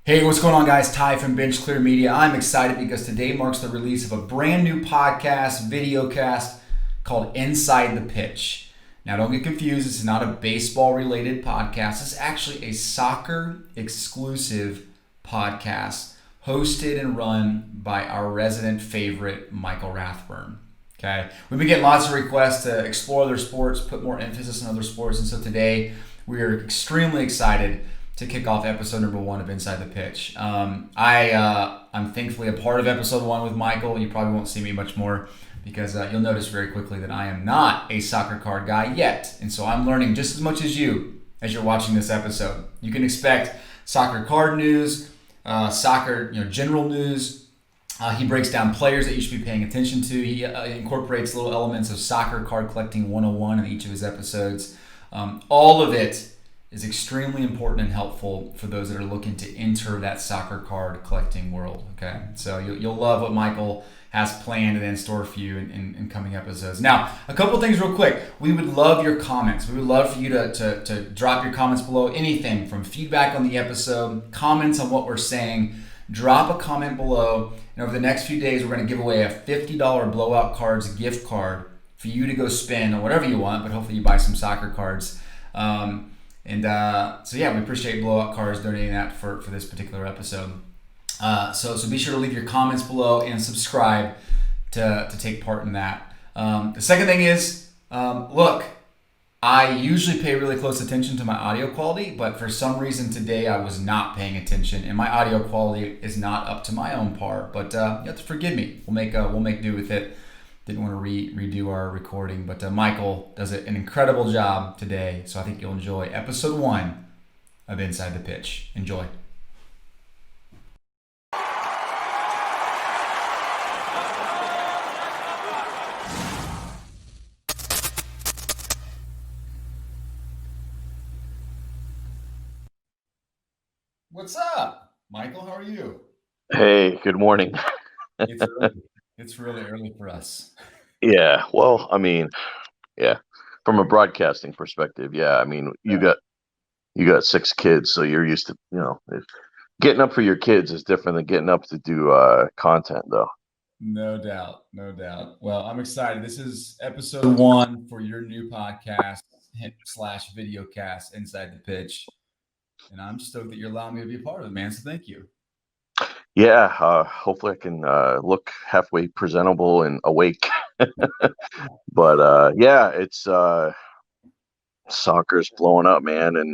Hey, what's going on, guys? Ty from Bench Clear Media. I'm excited because today marks the release of a brand new podcast, video cast called Inside the Pitch. Now, don't get confused. This is not a baseball related podcast. It's actually a soccer exclusive podcast hosted and run by our resident favorite, Michael Rathburn. Okay. We've been getting lots of requests to explore other sports, put more emphasis on other sports. And so today we are extremely excited to kick off episode number one of Inside the Pitch. I'm thankfully a part of episode one with Michael. You probably won't see me much more because you'll notice very quickly that I am not a soccer card guy yet. And so I'm learning just as much as you're watching this episode. You can expect soccer card news, soccer general news. He breaks down players that you should be paying attention to. He incorporates little elements of soccer card collecting 101 in each of his episodes. All of it is extremely important and helpful for those that are looking to enter that soccer card collecting world. Okay, so you'll love what Michael has planned and in store for you in coming episodes. Now, a couple things real quick. We would love your comments. We would love for you to drop your comments below. Anything from feedback on the episode, comments on what we're saying. Drop a comment below. And over the next few days, we're going to give away a $50 Blowout Cards gift card for you to go spend on whatever you want, but hopefully you buy some soccer cards. So we appreciate Blowout Cards donating that for this particular episode. So be sure to leave your comments below and subscribe to take part in that. The second thing is, look, I usually pay really close attention to my audio quality, but for some reason today I was not paying attention, and my audio quality is not up to my own par. But you have to forgive me. We'll make do with it. Didn't want to redo our recording, but Michael does an incredible job today, so I think you'll enjoy episode one of Inside the Pitch. Enjoy. What's up, Michael? How are you? Hey, good morning. It's early. It's really early for us. Yeah, well, yeah, from a broadcasting perspective, yeah, you got six kids, so you're used to, getting up for your kids is different than getting up to do content, though. No doubt, no doubt. Well, I'm excited. This is episode one for your new podcast slash video cast, Inside the Pitch. And I'm stoked that you're allowing me to be a part of it, man. So thank you. Yeah, hopefully I can look halfway presentable and awake. But yeah, it's soccer's blowing up, man, and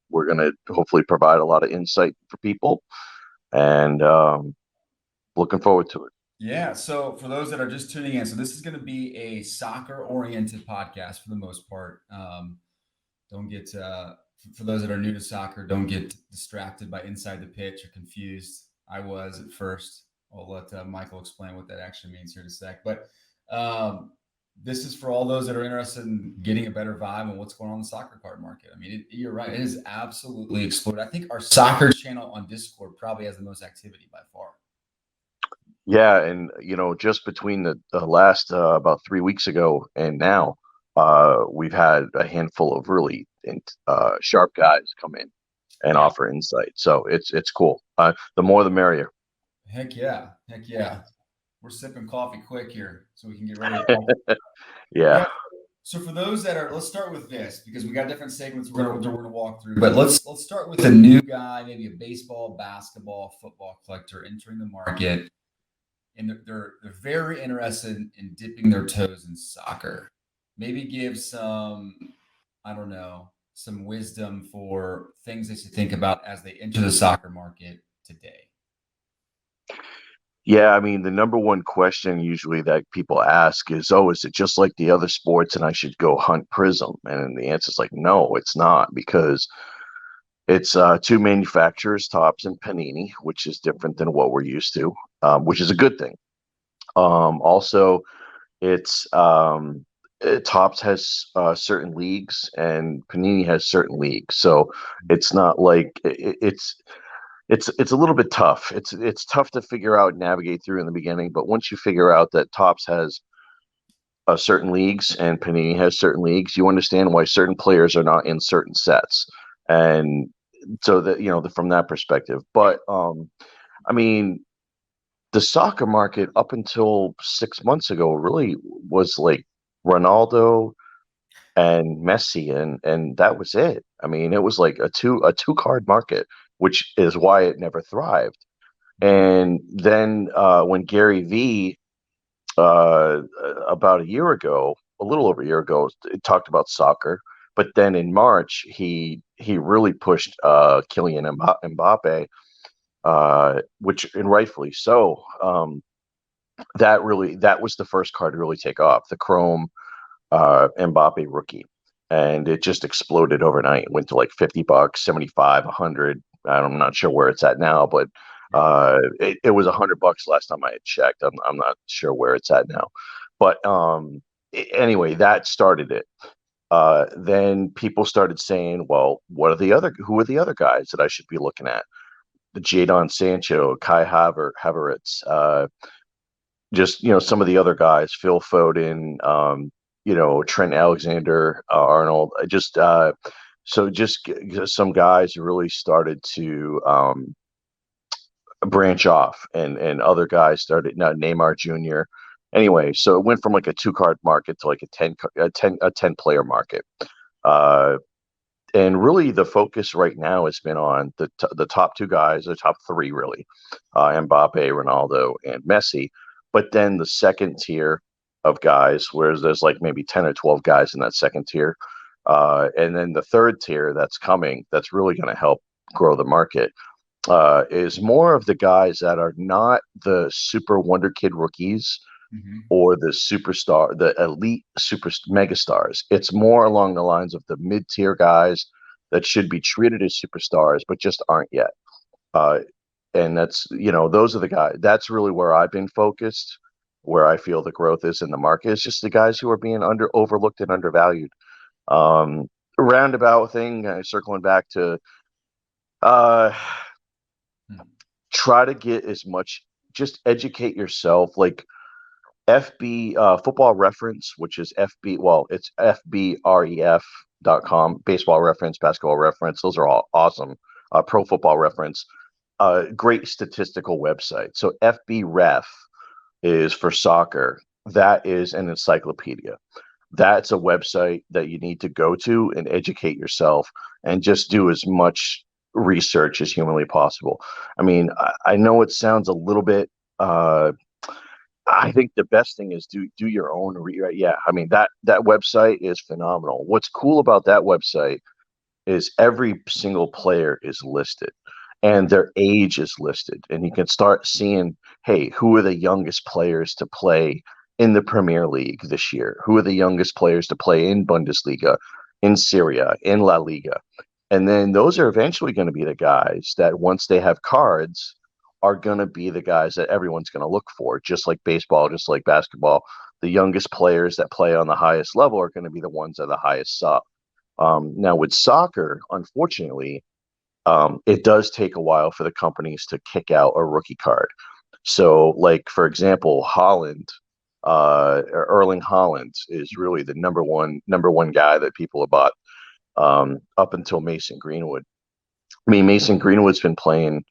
we're gonna hopefully provide a lot of insight for people, and looking forward to it. Yeah. So for those that are just tuning in, so this is going to be a soccer-oriented podcast for the most part. Don't get for those that are new to soccer, don't get distracted by Inside the Pitch or confused. I was at first. I'll let Michael explain what that actually means here in a sec. But this is for all those that are interested in getting a better vibe on what's going on in the soccer card market. I mean, you're right. It has absolutely exploded. I think our soccer channel on Discord probably has the most activity by far. Yeah, and just between the last about 3 weeks ago and now, we've had a handful of really sharp guys come in and offer insight. So it's cool. The more the merrier. Heck yeah. We're sipping coffee quick here so we can get ready. Yeah. So for those that are, let's start with this because we got different segments we're gonna walk through. But let's start with a new guy, maybe a baseball, basketball, football collector entering the market, and they're very interested in dipping their toes in soccer. Maybe give some, I don't know, some wisdom for things they should think about as they enter the soccer market today. Yeah, I mean, the number one question usually that people ask is, "Oh, is it just like the other sports and I should go hunt prism?" And the answer is like, no, it's not, because it's two manufacturers, Topps and Panini, which is different than what we're used to, which is a good thing. Also, it's Topps has certain leagues and Panini has certain leagues, so it's not like it's a little bit tough. It's tough to figure out and navigate through in the beginning, but once you figure out that Topps has certain leagues and Panini has certain leagues, you understand why certain players are not in certain sets, and so that from that perspective. But I mean, the soccer market up until 6 months ago really was like Ronaldo and Messi, and that was it. I mean, it was like a two card market, which is why it never thrived. And then when Gary V about a year ago, a little over a year ago, talked about soccer, but then in March he really pushed Kylian Mbappe, which and rightfully so. That was the first card to really take off, the Chrome Mbappe rookie, and it just exploded overnight. It went to like $50, 75, 100. I'm not sure where it's at now, but it was $100 last time I had checked. I'm not sure where it's at now, but anyway, that started it. Then people started saying, "Well, who are the other guys that I should be looking at?" The Jadon Sancho, Havertz, just some of the other guys, Phil Foden, Trent Alexander, Arnold, just some guys really started to branch off, and other guys started, now Neymar Jr. Anyway, so it went from like a two card market to like a ten player market. Uh, and really the focus right now has been on the top two guys, the top three really, Mbappe, Ronaldo, and Messi. But then the second tier of guys, whereas there's like maybe 10 or 12 guys in that second tier. And then the third tier that's coming, that's really going to help grow the market, is more of the guys that are not the super wonder kid rookies Mhm. or the elite super mega stars. It's more along the lines of the mid tier guys that should be treated as superstars, but just aren't yet. Uh, and those are the guys. That's really where I've been focused, where I feel the growth is in the market. It's just the guys who are being overlooked and undervalued. Um, Roundabout thing, circling back to uh, try to get as much, just educate yourself. Like FB Football Reference, which is FB. Well, it's FBREF.com. Baseball Reference, Basketball Reference. Those are all awesome. Pro Football Reference, great statistical website. So FBREF is for soccer. That is an encyclopedia. That's a website that you need to go to and educate yourself, and just do as much research as humanly possible. I mean, I know it sounds a little bit. I think the best thing is do your own yeah. I mean, that website is phenomenal. What's cool about that website is every single player is listed, and their age is listed, and you can start seeing, hey, who are the youngest players to play in the Premier League this year? Who are the youngest players to play in Bundesliga, in Syria, in La Liga? And then those are eventually going to be the guys that, once they have cards, are going to be the guys that everyone's going to look for, just like baseball, just like basketball. The youngest players that play on the highest level are going to be the ones at the highest sub. Now, with soccer, unfortunately, it does take a while for the companies to kick out a rookie card. So, like, for example, Erling Haaland is really the number one guy that people have bought, up until Mason Greenwood. I mean, Mason Greenwood's been playing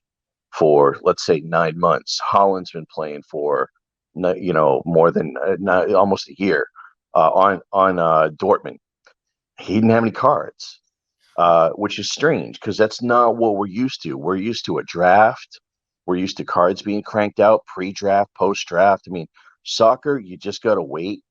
for, let's say, 9 months. Haaland's been playing for more than almost a year, on Dortmund. He didn't have any cards, which is strange because that's not what we're used to. We're used to a draft. We're used to cards being cranked out pre-draft, post-draft. I mean, soccer, you just got to wait.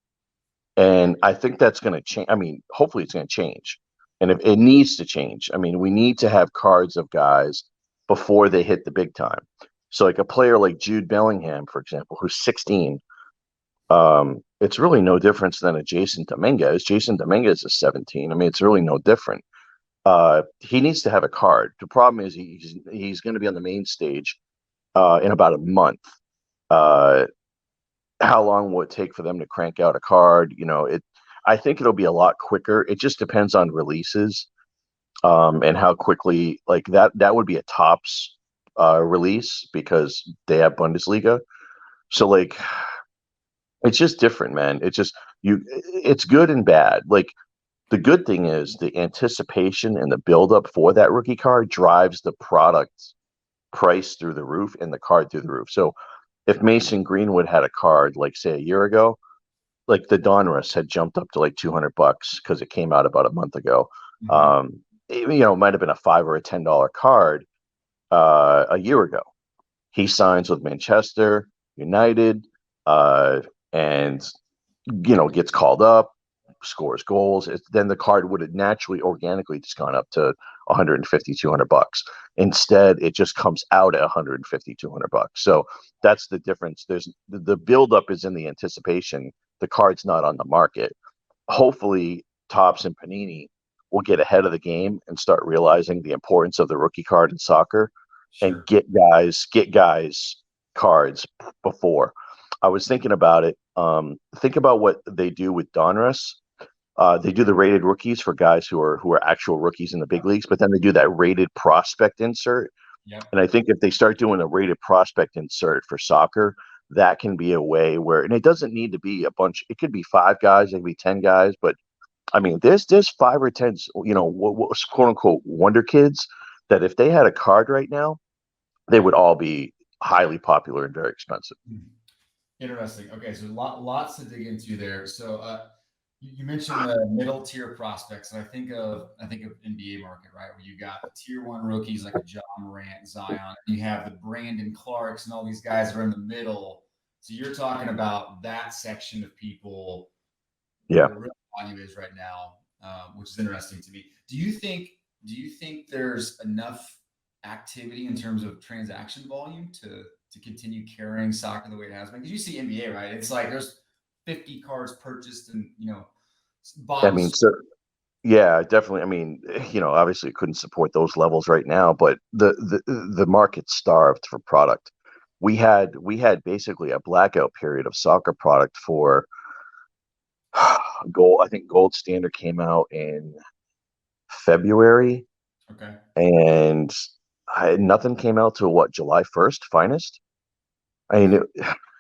And I think that's going to change. I mean, hopefully it's going to change. And if it needs to change, I mean, we need to have cards of guys before they hit the big time. So, like a player like Jude Bellingham, for example, who's 16, it's really no difference than a Jason Dominguez. Jason Dominguez is 17. I mean, it's really no different. He needs to have a card. The problem is he's going to be on the main stage in about a month. Uh, how long will it take for them to crank out a card? I think it'll be a lot quicker. It just depends on releases, and how quickly, like that would be a tops release because they have Bundesliga. So like it's just different, man. It's just it's good and bad. Like The good thing is the anticipation and the buildup for that rookie card drives the product price through the roof and the card through the roof. So if Mason Greenwood had a card like say a year ago, like the Donruss had jumped up to like $200 because it came out about a month ago. Hmm. It might have been a $5 or $10 card a year ago. He signs with Manchester United, and gets called up, scores goals. Then the card would have naturally, organically just gone up to 150, $200. Instead, it just comes out at 150, $200. So that's the difference. There's the buildup is in the anticipation. The card's not on the market. Hopefully, Topps and Panini will get ahead of the game and start realizing the importance of the rookie card in soccer and Sure. get guys cards before. I was thinking about it. Think about what they do with Donruss. They do the rated rookies for guys who are actual rookies in the big leagues, but then they do that rated prospect insert. Yep. And I think if they start doing a rated prospect insert for soccer, that can be a way where, and it doesn't need to be a bunch. It could be 5 guys, it could be 10 guys, but I mean, there's 5 or 10, quote unquote wonder kids that if they had a card right now, they would all be highly popular and very expensive. Hmm. Interesting. Okay, so lots to dig into there. So you mentioned the middle tier prospects, and I think of NBA market, right, where you got the tier one rookies like a John Morant, Zion, and you have the Brandon Clarks and all these guys that are in the middle. So you're talking about that section of people where Yeah. the real value is right now, which is interesting to me. Do you think there's enough activity in terms of transaction volume to continue carrying soccer the way it has been? Because you see NBA, right? It's like there's 50 cards purchased and I bought and mean, sold. so yeah, definitely. I mean, obviously it couldn't support those levels right now, but the market's starved for product. We had basically a blackout period of soccer product for gold. I think Gold Standard came out in February, Okay. and nothing came out till what, July 1st, finest. I mean,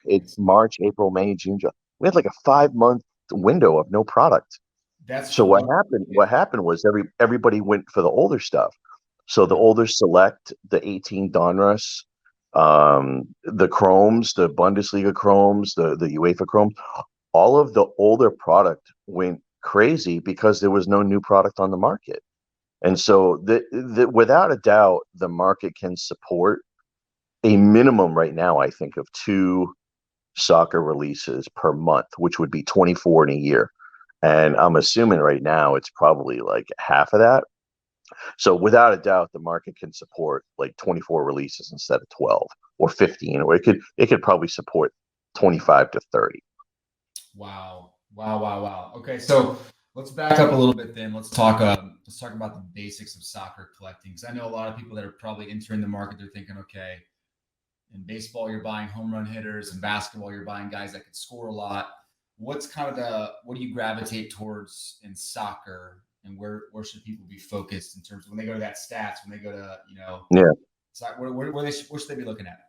it Nice. March, April, May, June, July. We had like a 5 month window of no product. That's So for what one. happened? What happened was everybody went for the older stuff. So the Yeah. older select, the 18 Donruss, the Chromes, the Bundesliga Chromes, the UEFA Chromes, all of the older product went crazy because there was no new product on the market. And so without a doubt, the market can support a minimum right now, I think, of 2 soccer releases per month, which would be 24 in a year. And I'm assuming right now it's probably like half of that. So without a doubt, the market can support like 24 releases instead of 12 or 15, or it could probably support 25 to 30. Wow. Wow. Wow. Wow. Okay, so let's back up a little bit then. Let's talk about the basics of soccer collecting. Because I know a lot of people that are probably entering the market. They're thinking, okay, in baseball, you're buying home run hitters. In basketball, you're buying guys that can score a lot. What do you gravitate towards in soccer, and where should people be focused in terms of when they go to that stats, when they go to Yeah. where should they be looking at?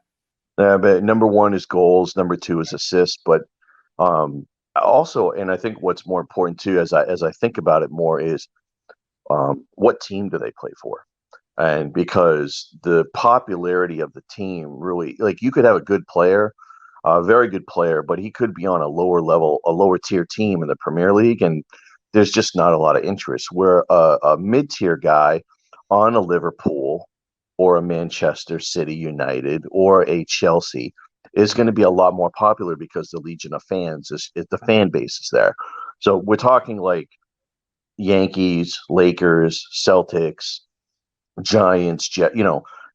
But number one is goals. Number two is assists. But um, also, and I think what's more important too, as I think about it more, is what team do they play for? And because the popularity of the team really, like, you could have a good player, a very good player, but he could be on a lower level, a lower tier team in the Premier League, and there's just not a lot of interest. Where a mid tier guy on a Liverpool or a Manchester City United or a Chelsea is going to be a lot more popular because the legion of fans is the fan base is there. So we're talking like Yankees, Lakers, Celtics, Giants,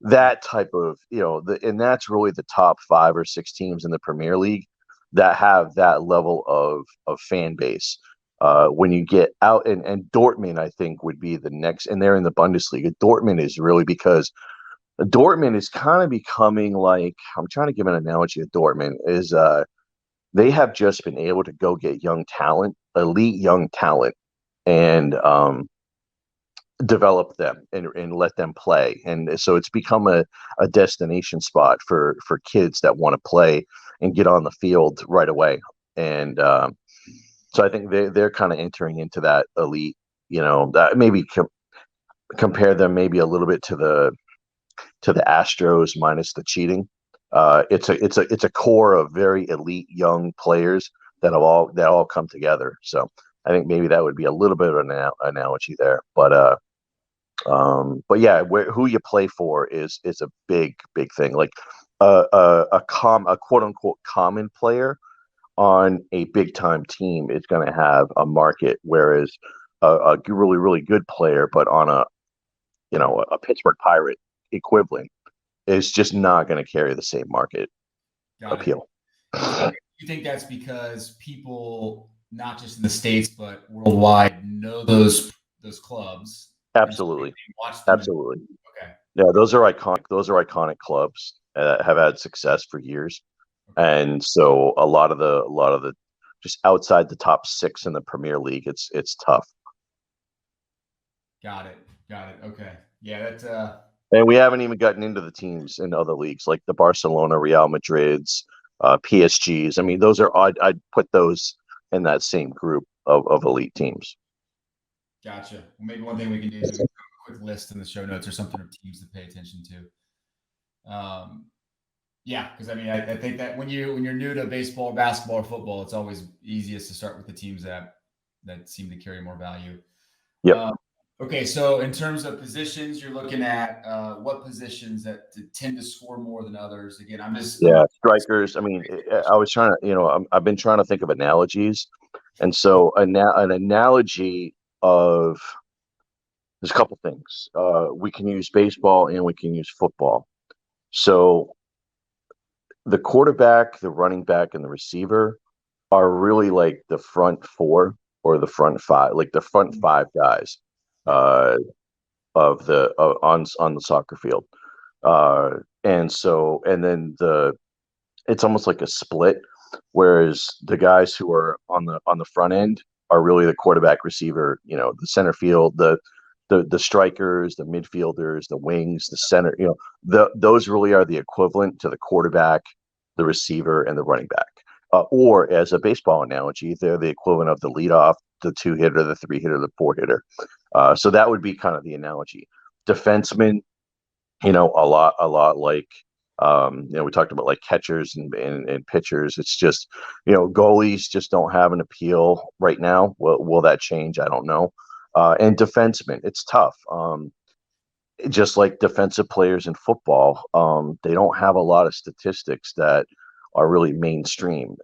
that type of, and that's really the top 5 or 6 teams in the Premier League that have that level of fan base. When you get out, and Dortmund, I think, would be the next, and they're in the Bundesliga. Dortmund is really because Dortmund is kind of becoming like, I'm trying to give an analogy of Dortmund is they have just been able to go get young talent, elite young talent, and develop them and let them play. And so it's become a destination spot for kids that want to play and get on the field right away. And so I think they're kind of entering into that elite. that maybe compare them maybe a little bit to the Astros minus the cheating. It's a core of very elite young players that all come together. So I think maybe that would be a little bit of an analogy there. But yeah, who you play for is a big thing. Like a quote unquote common player on a big time team is going to have a market, whereas a really really good player, but on a Pittsburgh Pirate equivalent, is just not going to carry the same market Got it. appeal. You think that's because people, not just in the states but worldwide, know those clubs, and so Absolutely, they watch them? absolutely. Okay. Yeah, those are iconic. Those are iconic clubs that have had success for years, Okay. and so a lot of the just outside the top six in the Premier League, it's tough. Got it. Got it. Okay. Yeah, that's And we haven't even gotten into the teams in other leagues like the Barcelona, Real Madrids, PSGs. I mean, those are I'd put those in that same group of elite teams. gotcha. Well, maybe one thing we can do is we can put a quick list in the show notes or something of teams to pay attention to. Yeah, because I mean, I think that when you're new to baseball, basketball, or football, it's always easiest to start with the teams that seem to carry more value. Yep. Um, okay, so in terms of positions, you're looking at what positions that tend to score more than others. Again, I'm Yeah, strikers. I mean, I was trying to, I've been trying to think of analogies, and so an analogy of there's a couple things. We can use baseball and we can use football. So the quarterback, the running back, and the receiver are really like the front four or the front five, like the front five guys yep. uh, of the on the soccer field. And then it's almost like a split, whereas the guys who are on the front end are really the quarterback, receiver, the center field, the strikers, the midfielders, the wings, the center, those really are the equivalent to the quarterback, the receiver, and the running back. Or as a baseball analogy, they're the equivalent of the leadoff, the two hitter, the three hitter, the four hitter. So that would be kind of the analogy. Defensemen, a lot like we talked about like catchers and pitchers. It's just, goalies just don't have an appeal right now. Will that change? I don't know. And defensemen, it's tough. Just like defensive players in football, they don't have a lot of statistics that are really mainstream.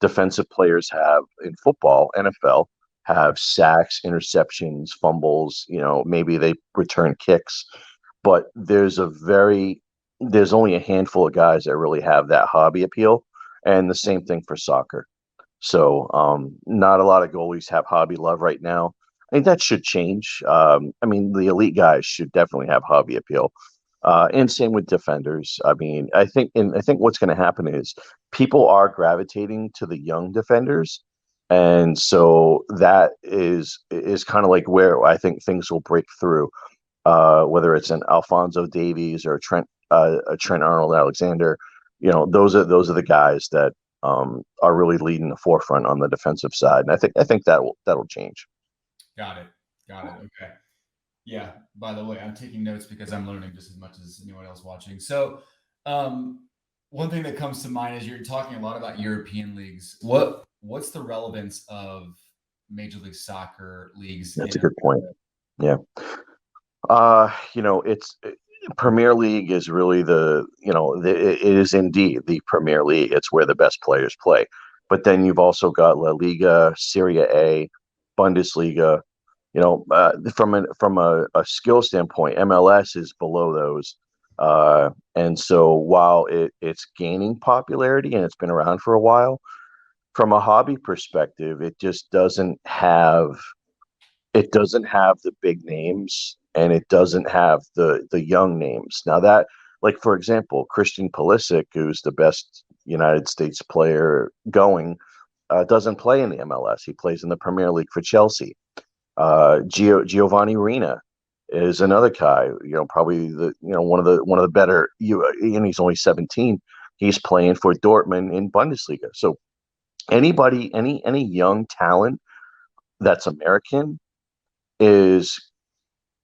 Defensive players have in football, NFL, have sacks, interceptions, fumbles. Maybe they return kicks, but there's only a handful of guys that really have that hobby appeal, and the same thing for soccer. So not a lot of goalies have hobby love right now. I think that should change. I mean, the elite guys should definitely have hobby appeal, and same with defenders. I mean, I think what's going to happen is people are gravitating to the young defenders, and so that is kind of like where I think things will break through. Whether it's an Alfonso Davies or a Trent Arnold Alexander, those are the guys that are really leading the forefront on the defensive side, and I think that'll change. Got it. Got it. Okay. Yeah. By the way, I'm taking notes because I'm learning just as much as anyone else watching. So, um, one thing that comes to mind is you're talking a lot about European leagues. What's the relevance of Major League Soccer leagues That's in a good point. Yeah. It's Premier League is really it is indeed the Premier League. It's where the best players play. But then you've also got La Liga, Serie A, Bundesliga. From a skill standpoint, MLS is below those. And so while it's gaining popularity and it's been around for a while, from a hobby perspective, it doesn't have the big names, and it doesn't have the young names. Now that, like for example, Christian Pulisic, who's the best United States player going, doesn't play in the MLS. He plays in the Premier League for Chelsea. Giovanni Reyna is another guy. Probably one of the better. And he's only 17. He's playing for Dortmund in Bundesliga. So any young talent that's American is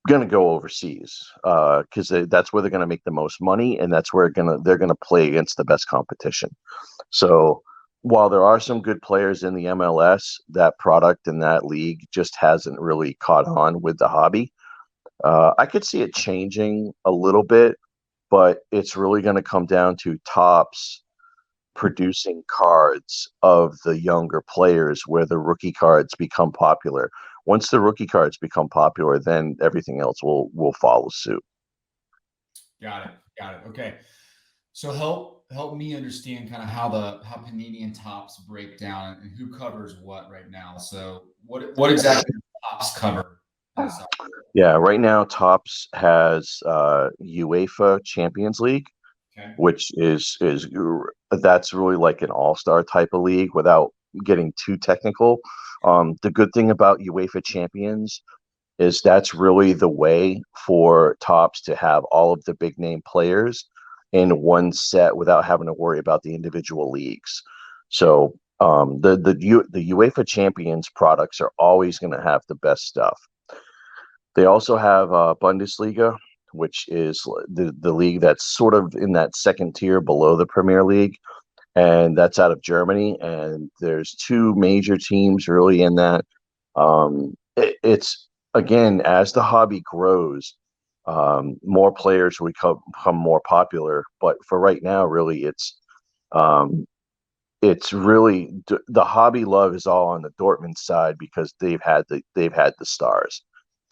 going to go overseas because that's where they're going to make the most money, and that's where they're going to play against the best competition. So while there are some good players in the MLS, that product in that league just hasn't really caught on with the hobby. I could see it changing a little bit, but it's really going to come down to Topps producing cards of the younger players where the rookie cards become popular. Once the rookie cards become popular, then everything else will follow suit. Got it. Got it. Okay. So help me understand kind of how Panini and Tops break down and who covers what right now. So what exactly does Tops cover in the soccer? Yeah, right now Topps has UEFA Champions League, Okay. which is that's really like an all-star type of league without getting too technical. The good thing about UEFA Champions is that's really the way for Topps to have all of the big name players in one set without having to worry about the individual leagues. So the UEFA Champions products are always going to have the best stuff. They also have Bundesliga, which is the league that's sort of in that second tier below the Premier League, and that's out of Germany. And there's two major teams really in that. It's again, as the hobby grows, more players will become more popular. But for right now, really, um, it's really the hobby love is all on the Dortmund side because they've had the stars,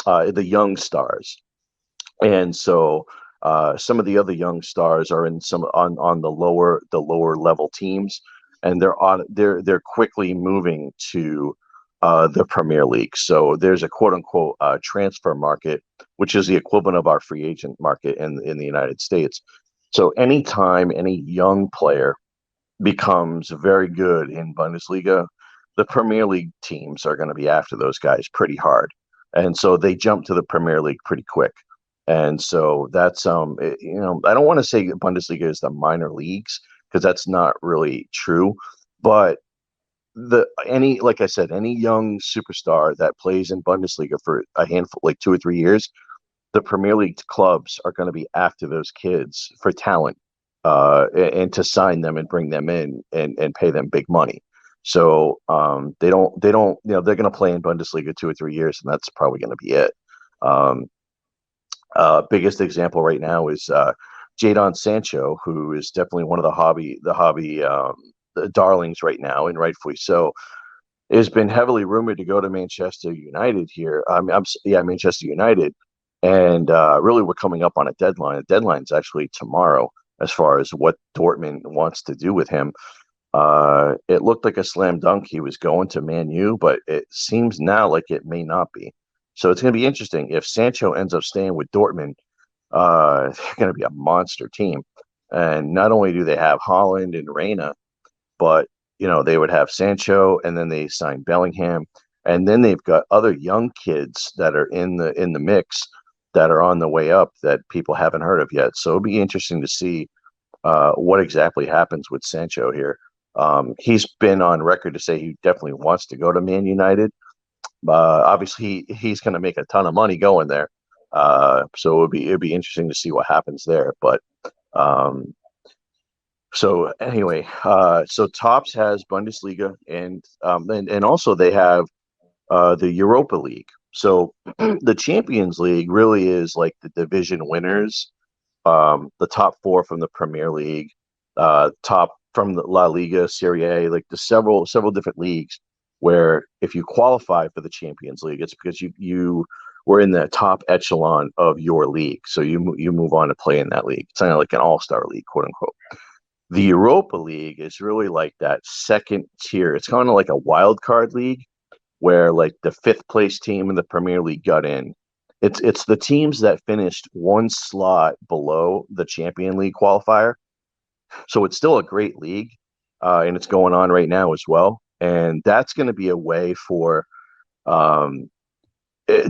the young stars, and so some of the other young stars are in some on the lower level teams, and they're quickly moving to the Premier League. So there's a quote unquote transfer market, which is the equivalent of our free agent market in the United States. So anytime any young player becomes very good in Bundesliga, the Premier League teams are going to be after those guys pretty hard, and so they jump to the Premier League pretty quick. And so that's I don't want to say Bundesliga is the minor leagues because that's not really true, but the any like I said, any young superstar that plays in Bundesliga for a handful, like 2 or 3 years, the Premier League clubs are going to be after those kids for talent, and to sign them and bring them in and pay them big money. So they don't they're going to play in Bundesliga 2 or 3 years, and that's probably going to be it. Um, Biggest example right now is Jadon Sancho, who is definitely one of the hobby the darlings right now, and rightfully so. Has been heavily rumored to go to Manchester United here. Manchester United, and really we're coming up on a deadline. The deadline's actually tomorrow as far as what Dortmund wants to do with him. It looked like a slam dunk. He was going to Man U, but it seems now like it may not be. So it's going to be interesting if Sancho ends up staying with Dortmund. They're going to be a monster team, and not only do they have Holland and Reina, but they would have Sancho, and then they signed Bellingham, and then they've got other young kids that are in the mix that are on the way up that people haven't heard of yet. So it'll be interesting to see what exactly happens with Sancho here. He's been on record to say he definitely wants to go to Man United. Obviously, he's going to make a ton of money going there. So it'd be interesting to see what happens there. But um, so anyway, so Topps has Bundesliga, and also they have the Europa League. So the Champions League really is like the division winners, the top four from the Premier League, top from the La Liga, Serie A, like the several different leagues. Where if you qualify for the Champions League, it's because you were in the top echelon of your league, so you move on to play in that league. It's kind of like an all-star league, quote unquote. The Europa League is really like that second tier. It's kind of like a wild card league where like the fifth place team in the Premier League got in. It's the teams that finished one slot below the Champion League qualifier. So it's still a great league, and it's going on right now as well. And that's going to be a way for um,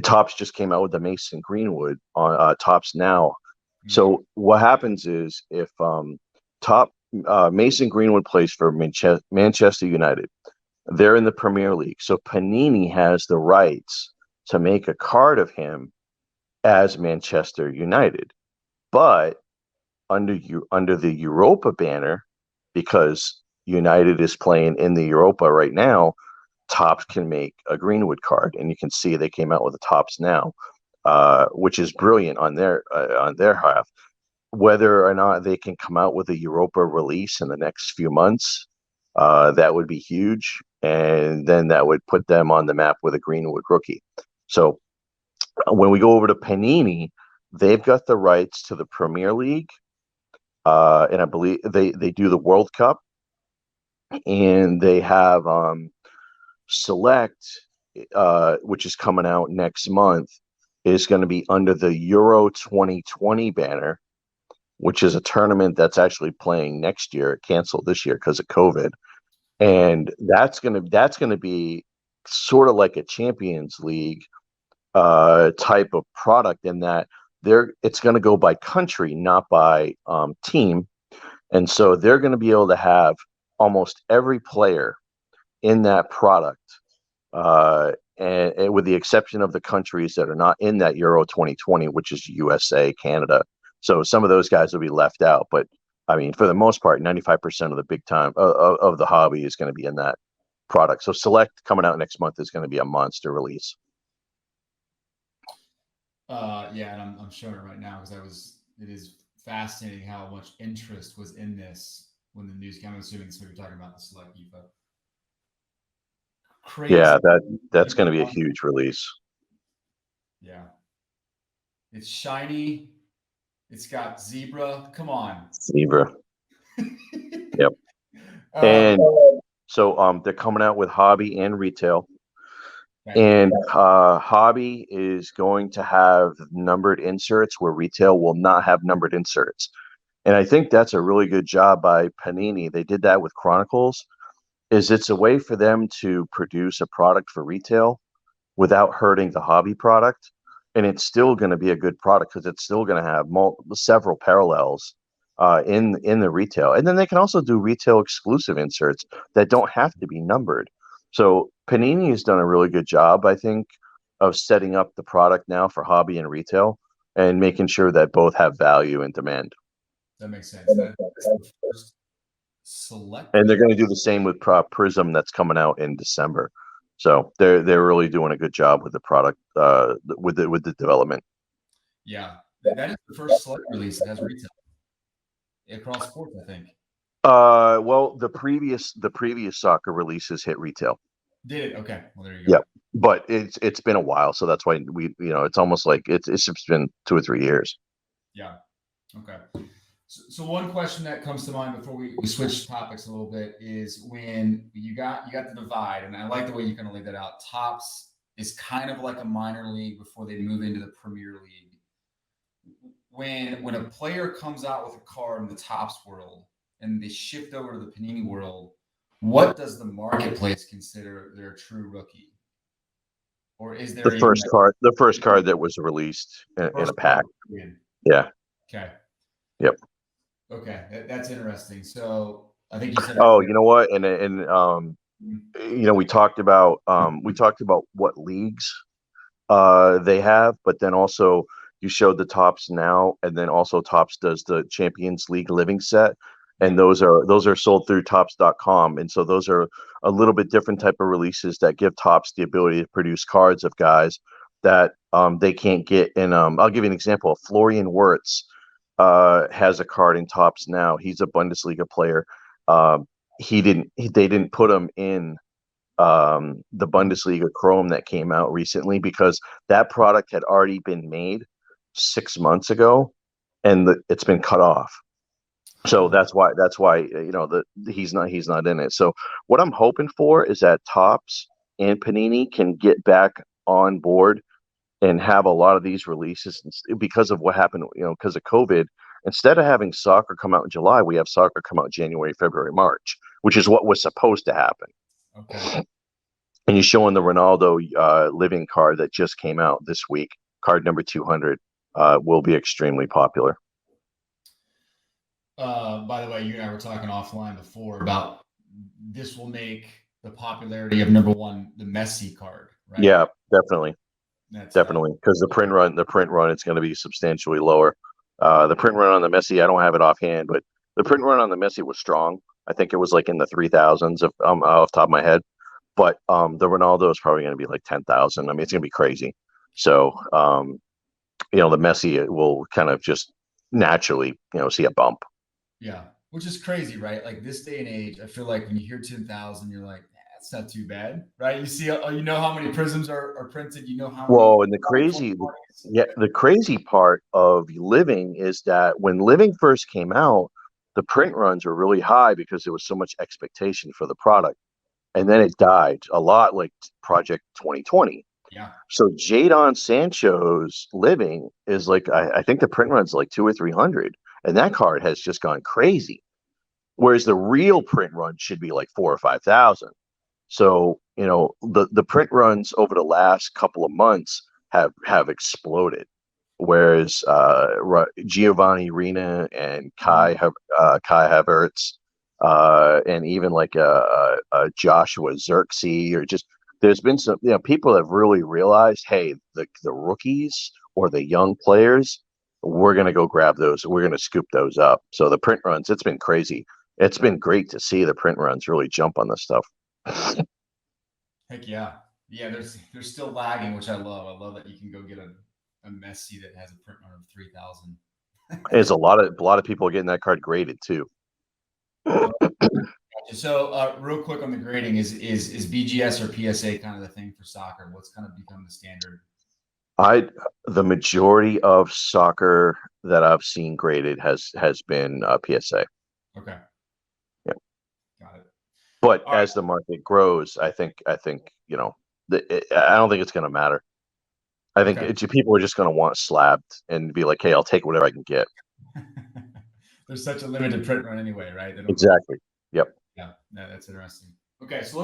Topps just came out with the Mason Greenwood on Topps now. Mm, So what happens is if Top Mason Greenwood plays for Manchester United, they're in the Premier League. So Panini has the rights to make a card of him as Manchester United. But under the Europa banner, because United is playing in the Europa right now, Topps can make a Greenwood card, and you can see they came out with the Topps now, which is brilliant on their half. Whether or not they can come out with a Europa release in the next few months, that would be huge, and then that would put them on the map with a Greenwood rookie. So when we go over to Panini, they've got the rights to the Premier League, and I believe they do the World Cup, and they have Select, which is coming out next month, is going to be under the Euro 2020 banner, which is a tournament that's actually playing next year. It canceled this year because of COVID, and that's gonna be sort of like a Champions League type of product, in that it's going to go by country, not by team, and so they're going to be able to have almost every player in that product, and with the exception of the countries that are not in that Euro 2020, which is USA, Canada. So some of those guys will be left out. But I mean, for the most part, 95% of the big time of the hobby is going to be in that product. So Select coming out next month is going to be a monster release. Yeah, and I'm showing it right now because it is fascinating how much interest was in this when the news came. I'm assuming so you're talking about the Select EFA. Crazy. Yeah, that's going to be a huge release. Yeah. It's shiny. It's got zebra. Come on. Zebra. Yep. And so they're coming out with hobby and retail. And hobby is going to have numbered inserts where retail will not have numbered inserts. And I think that's a really good job by Panini. They did that with Chronicles. It's a way for them to produce a product for retail without hurting the hobby product. And it's still going to be a good product because it's still going to have several parallels in the retail. And then they can also do retail exclusive inserts that don't have to be numbered. So Panini has done a really good job, I think, of setting up the product now for hobby and retail and making sure that both have value and demand. That makes sense. That's the first Select. And they're going to do the same with Prism that's coming out in December. So they're really doing a good job with the product, with the development. Yeah, that is the first Select release that has retail across sports, I think. Well, the previous soccer releases hit retail. Did it? Okay. Well, there you go. Yeah, but it's been a while, so that's why it's almost like it's just been 2 or 3 years. Yeah. Okay. So one question that comes to mind before we switch topics a little bit is when you got the divide, and I like the way you kind of laid that out. Topps is kind of like a minor league before they move into the Premier League. When a player comes out with a card in the Topps world and they shift over to the Panini world, what does the marketplace consider their true rookie? Or is there the first card that was released in a pack? Yeah. Okay. Yep. Okay, that's interesting. So I think you said. Oh, you know what? And we talked about what leagues they have, but then also you showed the Topps now, and then also Topps does the Champions League living set, and those are sold through Topps.com, and so those are a little bit different type of releases that give Topps the ability to produce cards of guys that they can't get in. I'll give you an example. Florian Wirtz has a card in Topps now. He's a Bundesliga player. They didn't put him in the Bundesliga Chrome that came out recently because that product had already been made 6 months ago, and it's been cut off. So that's why he's not in it. So what I'm hoping for is that Topps and Panini can get back on board and have a lot of these releases because of what happened, because of COVID. Instead of having soccer come out in July, we have soccer come out January, February, March, which is what was supposed to happen. Okay. And you're showing the Ronaldo living card that just came out this week, card number 200, will be extremely popular. By the way, you and I were talking offline before about this will make the popularity of number one the Messi card, right? Yeah, definitely. That's Definitely, because the print run, it's going to be substantially lower. The print run on the Messi, I don't have it offhand, but the print run on the Messi was strong. I think it was like in the 3,000s, off the top of my head. But the Ronaldo is probably going to be like 10,000. I mean, it's going to be crazy. So the Messi will kind of just naturally, see a bump. yeah, which is crazy, right? Like this day and age, I feel like when you hear 10,000, you're like, that's not too bad, right? You see, you know how many prisms are printed, you know how many Well, and 2020s. the crazy part of living is that when living first came out, the print runs were really high because there was so much expectation for the product. And then it died a lot like Project 2020. Yeah. So Jadon Sancho's living is like, I think the print run's like two or 300. And that card has just gone crazy. Whereas the real print run should be like 4 or 5,000. So, the print runs over the last couple of months have exploded. Whereas Giovanni Rina and Mhm. Kai Havertz, and even like Joshua Xerxes, or just there's been some, people have really realized, hey, the rookies or the young players, we're gonna go grab those. We're gonna scoop those up. So the print runs, it's been crazy. It's been great to see the print runs really jump on this stuff. Heck yeah. Yeah, they're still lagging, which I love. I love that you can go get a Messi that has a print run of 3,000. There's a lot of people getting that card graded too. So, real quick on the grading, is BGS or PSA kind of the thing for soccer? What's kind of become the standard? I the majority of soccer that I've seen graded has been PSA. Okay, Yeah, got it. but All right. as the market grows, I think I don't think it's going to matter. I think Okay. people are just going to want slabbed and be like, hey, I'll take whatever I can get. There's such a limited print run anyway, right? They don't really. Exactly. Yep. Yeah, no, that's interesting. Okay, so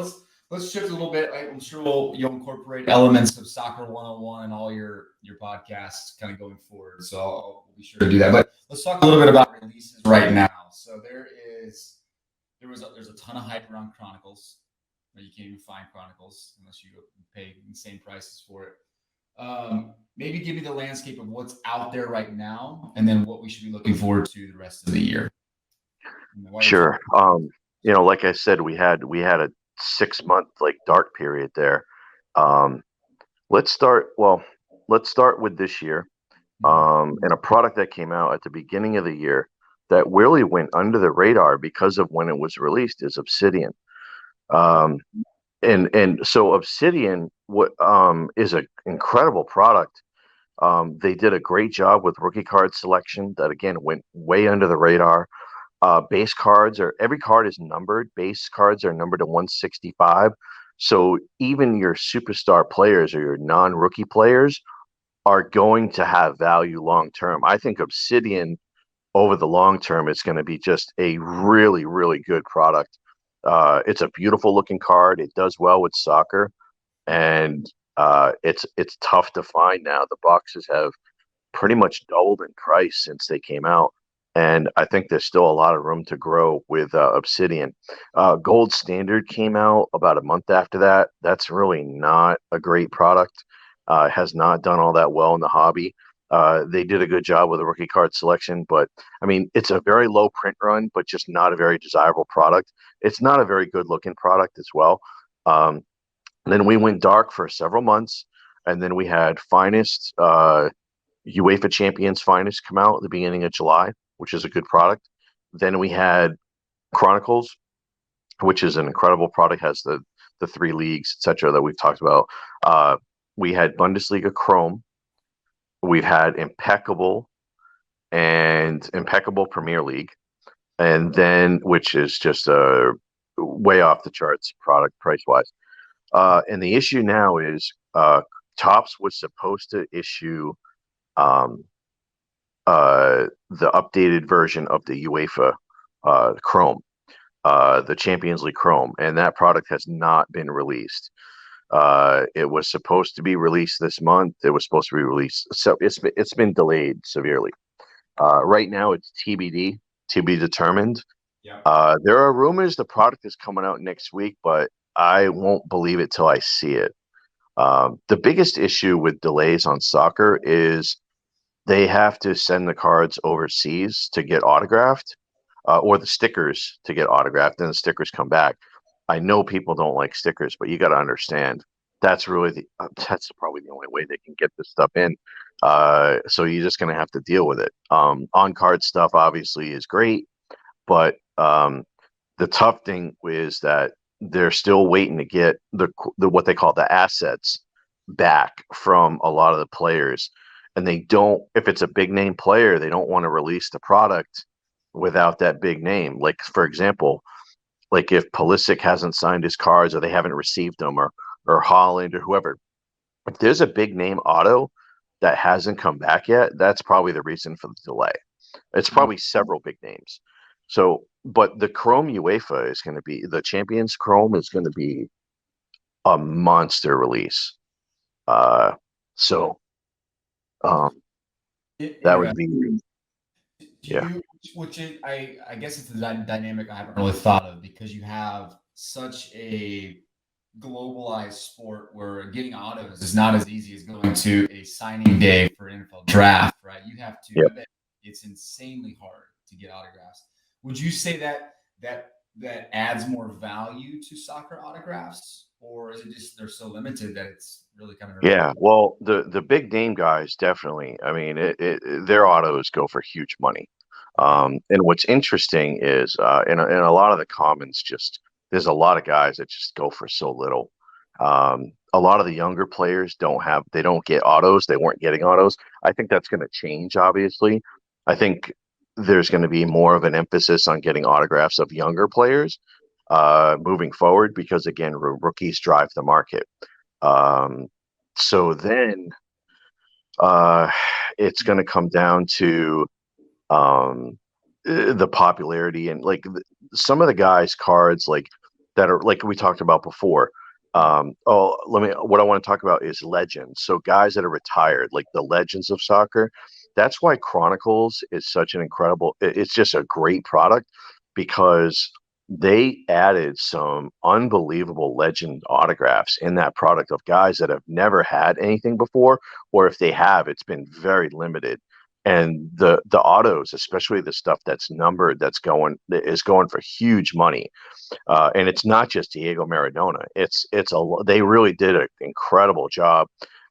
let's shift a little bit. I'm sure you'll incorporate elements of Soccer 101 and all your podcasts kind of going forward. So I'll be sure to do that. But let's talk a little bit about releases right now. So there's a ton of hype around Chronicles. You can't even find Chronicles unless you pay insane prices for it. Maybe give me the landscape of what's out there right now, and then what we should be looking forward to the rest of the year. Sure. Like I said, we had a 6 month like dark period there. Um, let's start. Well, let's start with this year. And a product that came out at the beginning of the year that really went under the radar because of when it was released is Obsidian. Um, and so Obsidian is an incredible product. They did a great job with rookie card selection that again went way under the radar. Base cards are every card is numbered. Base cards are numbered to 165. So even your superstar players or your non-rookie players are going to have value long term. I think Obsidian over the long term is going to be just a really, really good product. It's a beautiful looking card. It does well with soccer, and it's tough to find now. The boxes have pretty much doubled in price since they came out. And I think there's still a lot of room to grow with Obsidian. Gold Standard came out about a month after that. That's really not a great product. Has not done all that well in the hobby. They did a good job with the rookie card selection, but I mean, it's a very low print run, but just not a very desirable product. It's not a very good looking product as well. Um, then we went dark for several months, and then we had Finest. UEFA Champions Finest come out at the beginning of July, which is a good product. Then we had Chronicles, which is an incredible product, has the three leagues, etc., that we've talked about. We had Bundesliga Chrome. We've had Impeccable Premier League, and then which is just a way off the charts product price wise. And the issue now is Topps was supposed to issue um, the updated version of the UEFA Chrome, the Champions League Chrome, and that product has not been released. It was supposed to be released this month. It was supposed to be released, so it's been delayed severely. Right now, it's TBD, to be determined. Yeah. There are rumors the product is coming out next week, but I won't believe it till I see it. The biggest issue with delays on soccer is they have to send the cards overseas to get autographed, or the stickers to get autographed, and the stickers come back. I know people don't like stickers, but you got to understand that's really that's probably the only way they can get this stuff in. So you're just going to have to deal with it. On card stuff obviously is great, but the tough thing is that they're still waiting to get the what they call the assets back from a lot of the players, and they don't. If it's a big name player, they don't want to release the product without that big name. Like for example, like if Pulisic hasn't signed his cards or they haven't received them, or Holland or whoever, if there's a big name auto that hasn't come back yet, that's probably the reason for the delay. It's probably several big names. So, but the Chrome UEFA is going to be the Champions Chrome is going to be a monster release. Uh, so um, that would Interesting. be Do yeah, you, I guess it's the dynamic I haven't really thought of because you have such a globalized sport where getting autos is not as easy as going to a signing day for an NFL draft, right? You have to, yeah, I bet it's insanely hard to get autographs. Would you say that adds more value to soccer autographs, or is it just they're so limited that it's really kind of irrelevant? yeah. Well, the big name guys definitely. I mean, their autos go for huge money. Okay. And what's interesting is in a lot of the commons, just there's a lot of guys that just go for so little. A lot of the younger players they don't get autos. They weren't getting autos. I think that's going to change, obviously. I think there's going to be more of an emphasis on getting autographs of younger players moving forward because, again, rookies drive the market. Um, so then uh, it's going to come down to um the popularity and like some of the guys cards like that are like we talked about before. Let me what I want to talk about is legends, so guys that are retired, like the legends of soccer. That's why Chronicles is such an incredible, it's just a great product because they added some unbelievable legend autographs in that product of guys that have never had anything before, or if they have, it's been very limited. And the autos, especially the stuff that's numbered, is going for huge money. And it's not just Diego Maradona. They really did an incredible job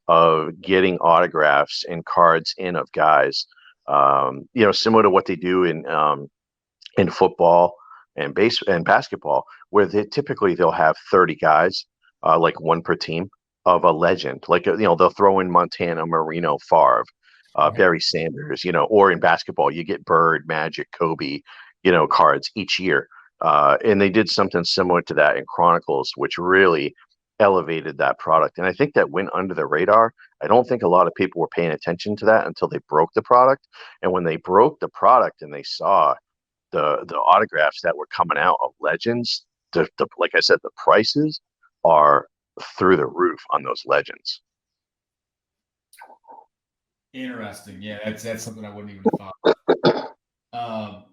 of getting autographs and cards in of guys. Similar to what they do in football and base and basketball, where they'll have 30 guys, like one per team of a legend. Like they'll throw in Montana, Marino, Favre, Right. Barry Sanders, or in basketball you get Bird, Magic, Kobe, cards each year. And they did something similar to that in Chronicles, which really elevated that product. And I think that went under the radar. I don't think a lot of people were paying attention to that until they broke the product. And when they broke the product and they saw the autographs that were coming out of legends, like I said, the prices are through the roof on those legends. Interesting. Yeah, that's something I wouldn't even have thought of.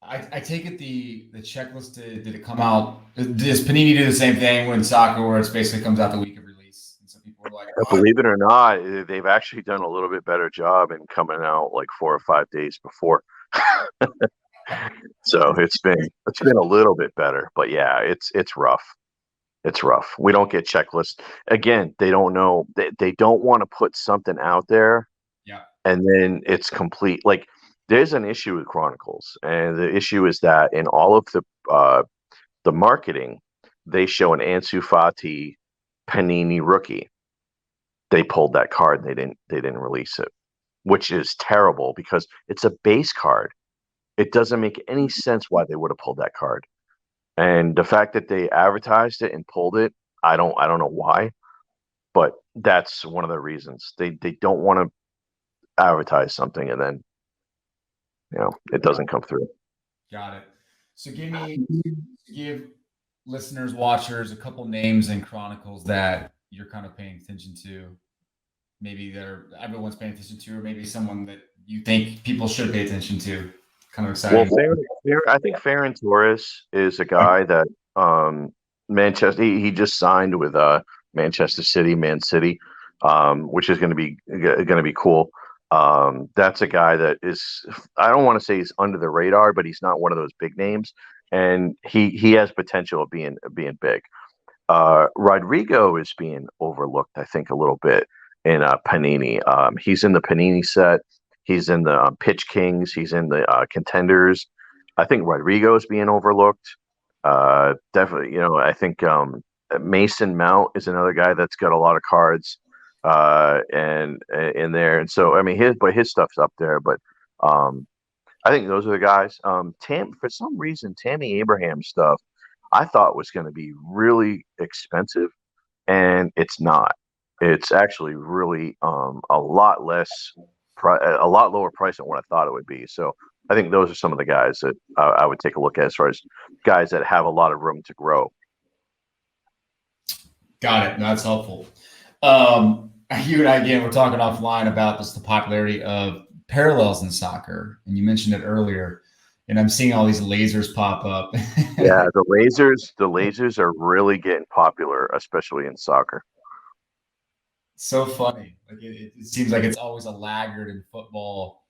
I take it the checklist did it come out? Does Panini do the same thing when soccer, where it basically comes out the week of release, and some people are like, "What?" Believe it or not, they've actually done a little bit better job in coming out like 4 or 5 days before. So it's been a little bit better, but yeah, it's rough. It's rough. We don't get checklists. Again, they don't know. They don't want to put something out there Yeah. and then it's complete. Like there's an issue with Chronicles, and the issue is that in all of the marketing, they show an Ansu Fati Panini rookie. They pulled that card. And they didn't release it, which is terrible because it's a base card. It doesn't make any sense why they would have pulled that card. And the fact that they advertised it and pulled it, I don't know why, but that's one of the reasons. They don't want to advertise something and then it doesn't come through. Got it. So give listeners, watchers, a couple names and chronicles that you're kind of paying attention to. Maybe that are everyone's paying attention to, or maybe someone that you think people should pay attention to. Kind of Well, exciting. I think Ferran Torres is a guy that Manchester. He just signed with Manchester City, Man City, which is going to be cool. That's a guy that is, I don't want to say he's under the radar, but he's not one of those big names, and he has potential of being big. Rodrigo is being overlooked, I think, a little bit in Panini. He's in the Panini set. He's in the Pitch Kings. He's in the Contenders. I think Rodrigo is being overlooked. Definitely, I think Mason Mount is another guy that's got a lot of cards and in there, and so I mean his stuff's up there, but um, I think those are the guys. For some reason, Tammy Abraham stuff I thought was going to be really expensive, and it's not. It's actually really a lot a lot lower price than what I thought it would be. So I think those are some of the guys that I would take a look at as far as guys that have a lot of room to grow. Got it. No, that's helpful. You and I, again, we're talking offline about just the popularity of parallels in soccer. And you mentioned it earlier. And I'm seeing all these lasers pop up. Yeah, the lasers are really getting popular, especially in soccer. So funny. Like it seems like it's always a laggard in football.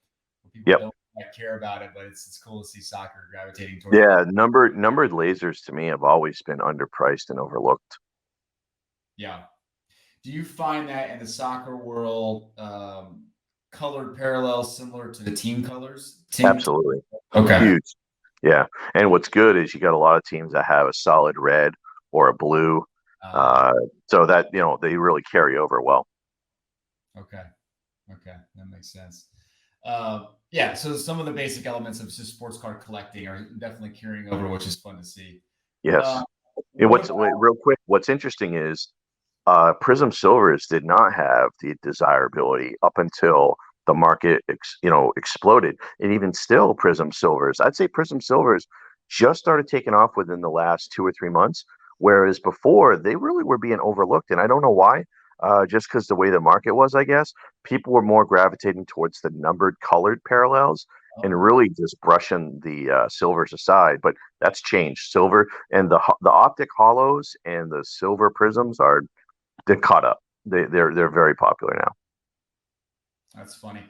People Yep. don't quite care about it, but it's cool to see soccer gravitating towards it. Yeah, numbered lasers to me have always been underpriced and overlooked. Yeah. Do you find that in the soccer world, colored parallels similar to the team colors? Absolutely. Okay. Huge. Yeah. And what's good is you got a lot of teams that have a solid red or a blue. Uh, Uh, so that, they really carry over well. okay. Okay. That makes sense. Yeah. So some of the basic elements of just sports card collecting are definitely carrying over, which is fun to see. Yes. And What about, real quick, what's interesting is Prism Silvers did not have the desirability up until the market, exploded. And even still, Prism Silvers, I'd say Prism Silvers just started taking off within the last 2 or 3 months, whereas before they really were being overlooked. And I don't know why. Just because the way the market was, I guess people were more gravitating towards the numbered, colored parallels and really just brushing the silvers aside. But that's changed. Silver and the optic hollows and the silver prisms they're caught up. They're very popular now. that's funny.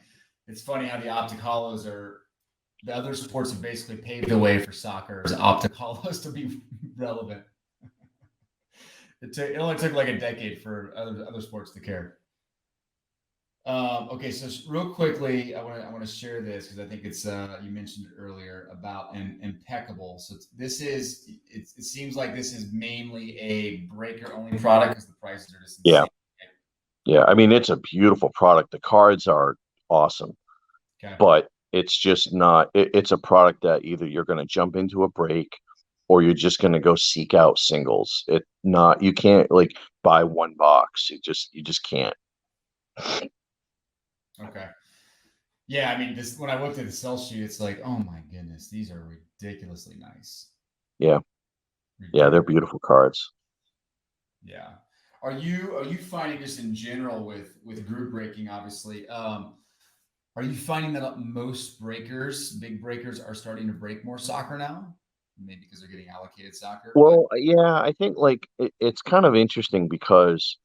It's funny how the optic hollows are, the other sports have basically paved the way for soccer's optic hollows to be relevant. It only took like a decade for other sports to care. Okay, so real quickly, I want to share this because I think it's you mentioned it earlier about an impeccable. So it seems like this is mainly a breaker only product because the prices are just Yeah, insane. yeah. I mean, it's a beautiful product. The cards are awesome, Okay, but it's just not. It's a product that either you're going to jump into a break, or you're just going to go seek out singles. It not. You can't like buy one box. You just can't. okay, yeah. I mean, this when I looked at the sell sheet, it's like, oh my goodness, these are ridiculously nice. Yeah, yeah. They're Ridiculous. beautiful cards. Yeah. Are you finding just in general with group breaking, obviously, are you finding that most breakers, big breakers, are starting to break more soccer now? Maybe because they're getting allocated soccer, but Well, yeah. I think like it's kind of interesting because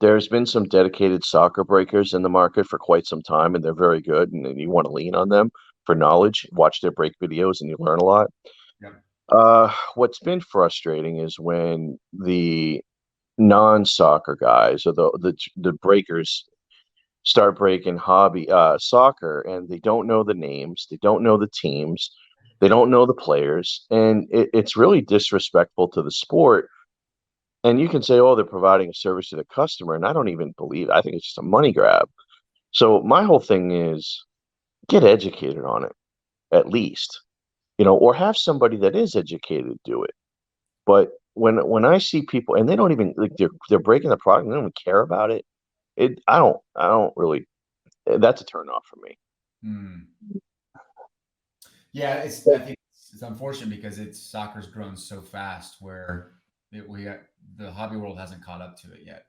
there's been some dedicated soccer breakers in the market for quite some time, and they're very good. And you want to lean on them for knowledge, watch their break videos, and you learn a lot. yeah. What's been frustrating is when the non-soccer guys or the breakers start breaking hobby soccer, and they don't know the names, they don't know the teams, they don't know the players, and it's really disrespectful to the sport. And you can say, oh, they're providing a service to the customer, and I don't even believe. I think it's just a money grab. So my whole thing is get educated on it at least, or have somebody that is educated do it. But when I see people and they don't even like they're breaking the product and they don't even care about it, I don't really. That's a turn off for me. Hmm. Yeah, I think it's unfortunate because soccer's grown so fast where the hobby world hasn't caught up to it yet.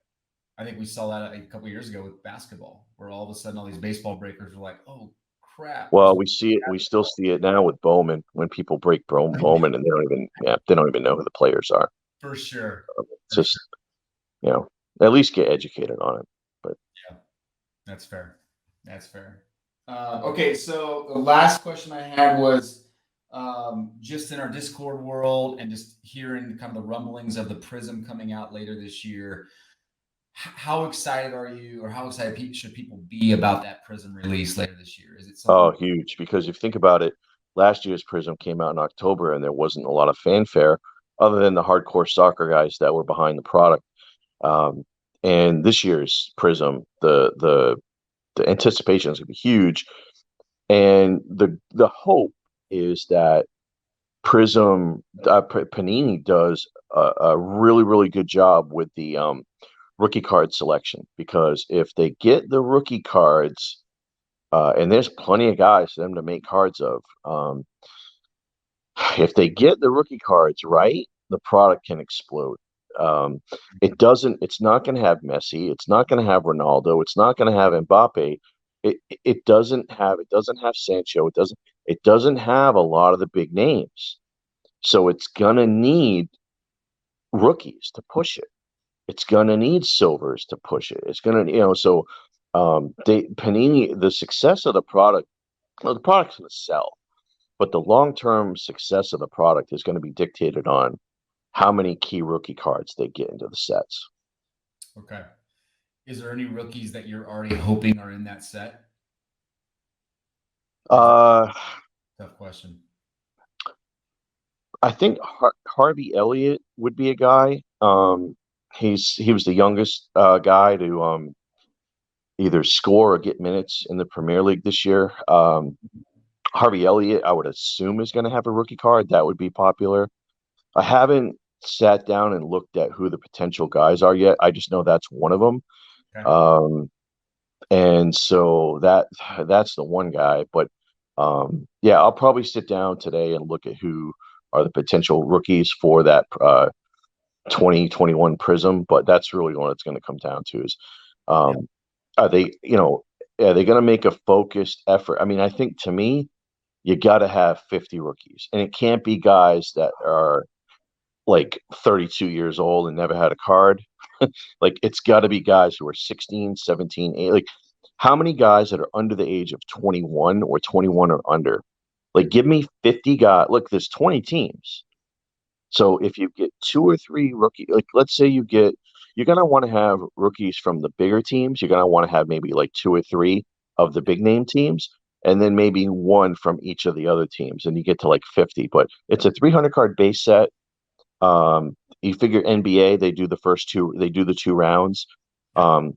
I think we saw that a couple of years ago with basketball, where all of a sudden all these baseball breakers were like, "Oh crap!" Well, we see it. We still see it now with Bowman when people break Bowman and they don't even know who the players are. For sure, It's for just sure. you know at least get educated on it. But Yeah, that's fair. That's fair. Okay, so the last question I had was just in our Discord world and just hearing kind of the rumblings of the Prism coming out later this year. How excited are you, or how excited should people be about that Prism release later this year? Is it oh, something? huge, because if you think about it, last year's Prism came out in October and there wasn't a lot of fanfare other than the hardcore soccer guys that were behind the product. Um, and this year's Prism, the anticipation is going to be huge, and the hope is that Panini does a really good job with the rookie card selection, because if they get the rookie cards, and there's plenty of guys for them to make cards of, if they get the rookie cards right, the product can explode. Um, it's not going to have Messi. It's not going to have Ronaldo. It's not going to have Mbappe. It doesn't have Sancho. It doesn't have a lot of the big names. So it's going to need rookies to push it. It's going to need silvers to push it. It's going to, so Panini, the success of the product, well, the product's going to sell, but the long-term success of the product is going to be dictated on how many key rookie cards they get into the sets. Okay. Is there any rookies that you're already hoping are in that set? Is it Uh, a tough question? I think Harvey Elliott would be a guy. He was the youngest guy to either score or get minutes in the Premier League this year. Harvey Elliott, I would assume, is going to have a rookie card. That would be popular. I haven't sat down and looked at who the potential guys are yet. I just know that's one of them. Okay. Um, and so that's the one guy. But yeah, I'll probably sit down today and look at who are the potential rookies for that 2021 Prism. But that's really what it's going to come down to is, Yeah. um, are they, are they going to make a focused effort? I mean, I think, to me, you got to have 50 rookies, and it can't be guys that are like 32 years old and never had a card. Like, it's got to be guys who are 16, 17, 8. Like, how many guys that are under the age of 21 or 21 or under? Like, give me 50 guys. Look, there's 20 teams. So if you get two or three rookie, like, let's say you're going to want to have rookies from the bigger teams. You're going to want to have maybe like two or three of the big name teams, and then maybe one from each of the other teams, and you get to like 50. But it's a 300 card base set. You figure NBA, they do the two rounds. Yeah.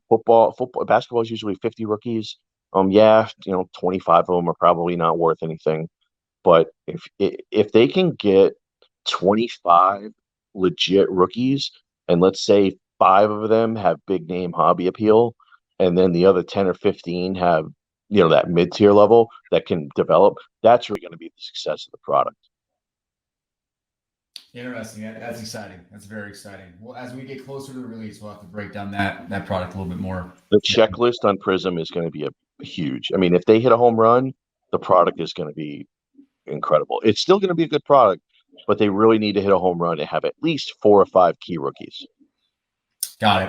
Basketball is usually 50 rookies. Yeah, 25 of them are probably not worth anything. But if they can get 25 legit rookies, and let's say five of them have big name hobby appeal, and then the other 10 or 15 have, that mid tier level that can develop, that's really going to be the success of the product. Interesting. That's exciting. That's very exciting. Well, as we get closer to the release, we'll have to break down that product a little bit more. The checklist on Prism is going to be a huge. I mean, if they hit a home run, the product is going to be incredible. It's still going to be a good product, but they really need to hit a home run and have at least 4 or 5 key rookies. Got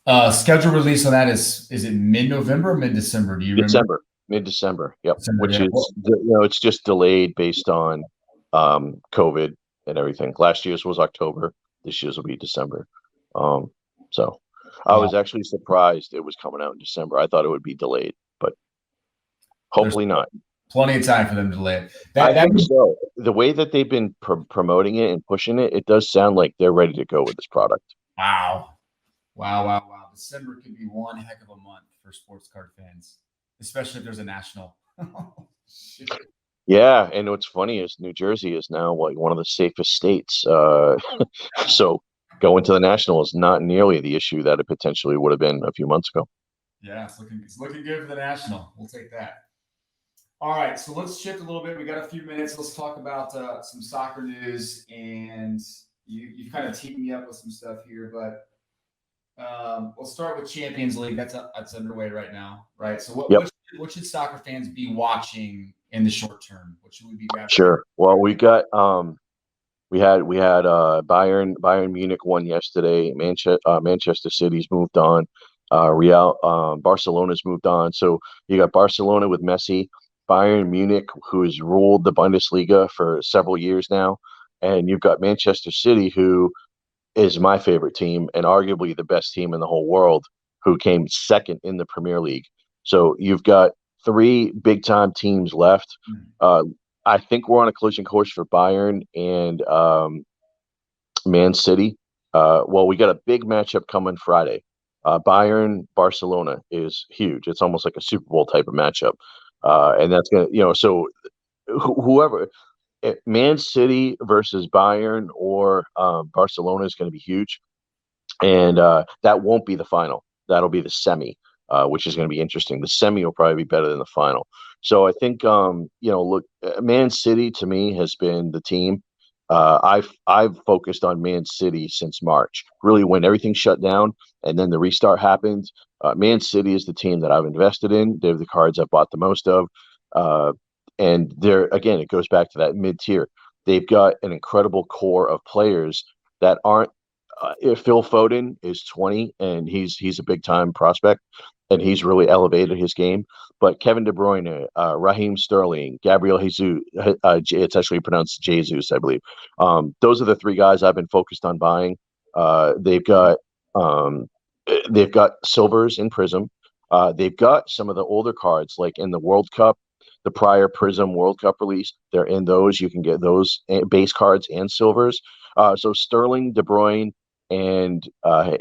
it. Schedule release on that is it mid-November or mid-December? Do you remember? Mid-December. Yep. December, Which yeah. is, it's just delayed based on COVID and everything. Last year's was October. This year's will be December. So I Wow. was actually surprised it was coming out in December. I thought it would be delayed, but There's hopefully not. plenty of time for them to delay it. I That think so. The way that they've been promoting it and pushing it, it does sound like they're ready to go with this product. wow. Wow. December could be one heck of a month for sports card fans, especially if there's a national. Shit. Yeah, and what's funny is New Jersey is now like one of the safest states. So going to the National is not nearly the issue that it potentially would have been a few months ago. Yeah, it's looking good for the national. We'll take that. All right, so let's shift a little bit. We got a few minutes. Let's talk about some soccer news, and you've kind of teed me up with some stuff here, but we'll start with Champions League. That's underway right now, right? So Yep, what should soccer fans be watching in the short term? What should we be grabbing? sure. Well, we got Bayern Munich won yesterday. Manchester City's moved on. Real Barcelona's moved on. So you got Barcelona with Messi, Bayern Munich, who has ruled the Bundesliga for several years now, and you've got Manchester City, who is my favorite team and arguably the best team in the whole world, who came second in the Premier League. So you've got three big time teams left. Mm. Uh, I think we're on a collision course for Bayern and Man City. Well, we got a big matchup coming Friday. Bayern Barcelona is huge. It's almost like a Super Bowl type of matchup, and that's gonna, so whoever Man City versus Bayern or Barcelona is going to be huge, and that won't be the final. That'll be the semi, which is going to be interesting. The semi will probably be better than the final. So I think, look, Man City to me has been the team. I've focused on Man City since March, really when everything shut down and then the restart happened. Man City is the team that I've invested in. They're the cards I've bought the most of, uh, and they're again, it goes back to that mid tier. They've got an incredible core of players that aren't if Phil Foden is 20 and he's a big time prospect and he's really elevated his game. But Kevin De Bruyne, Raheem Sterling, Gabriel Jesus, it's actually pronounced Jesus, I believe. Those are the three guys I've been focused on buying. Uh, they've got um, they've got silvers in Prism. They've got some of the older cards like in the World Cup, the prior Prism World Cup release. They're in those. You can get those base cards and silvers. So Sterling, De Bruyne, and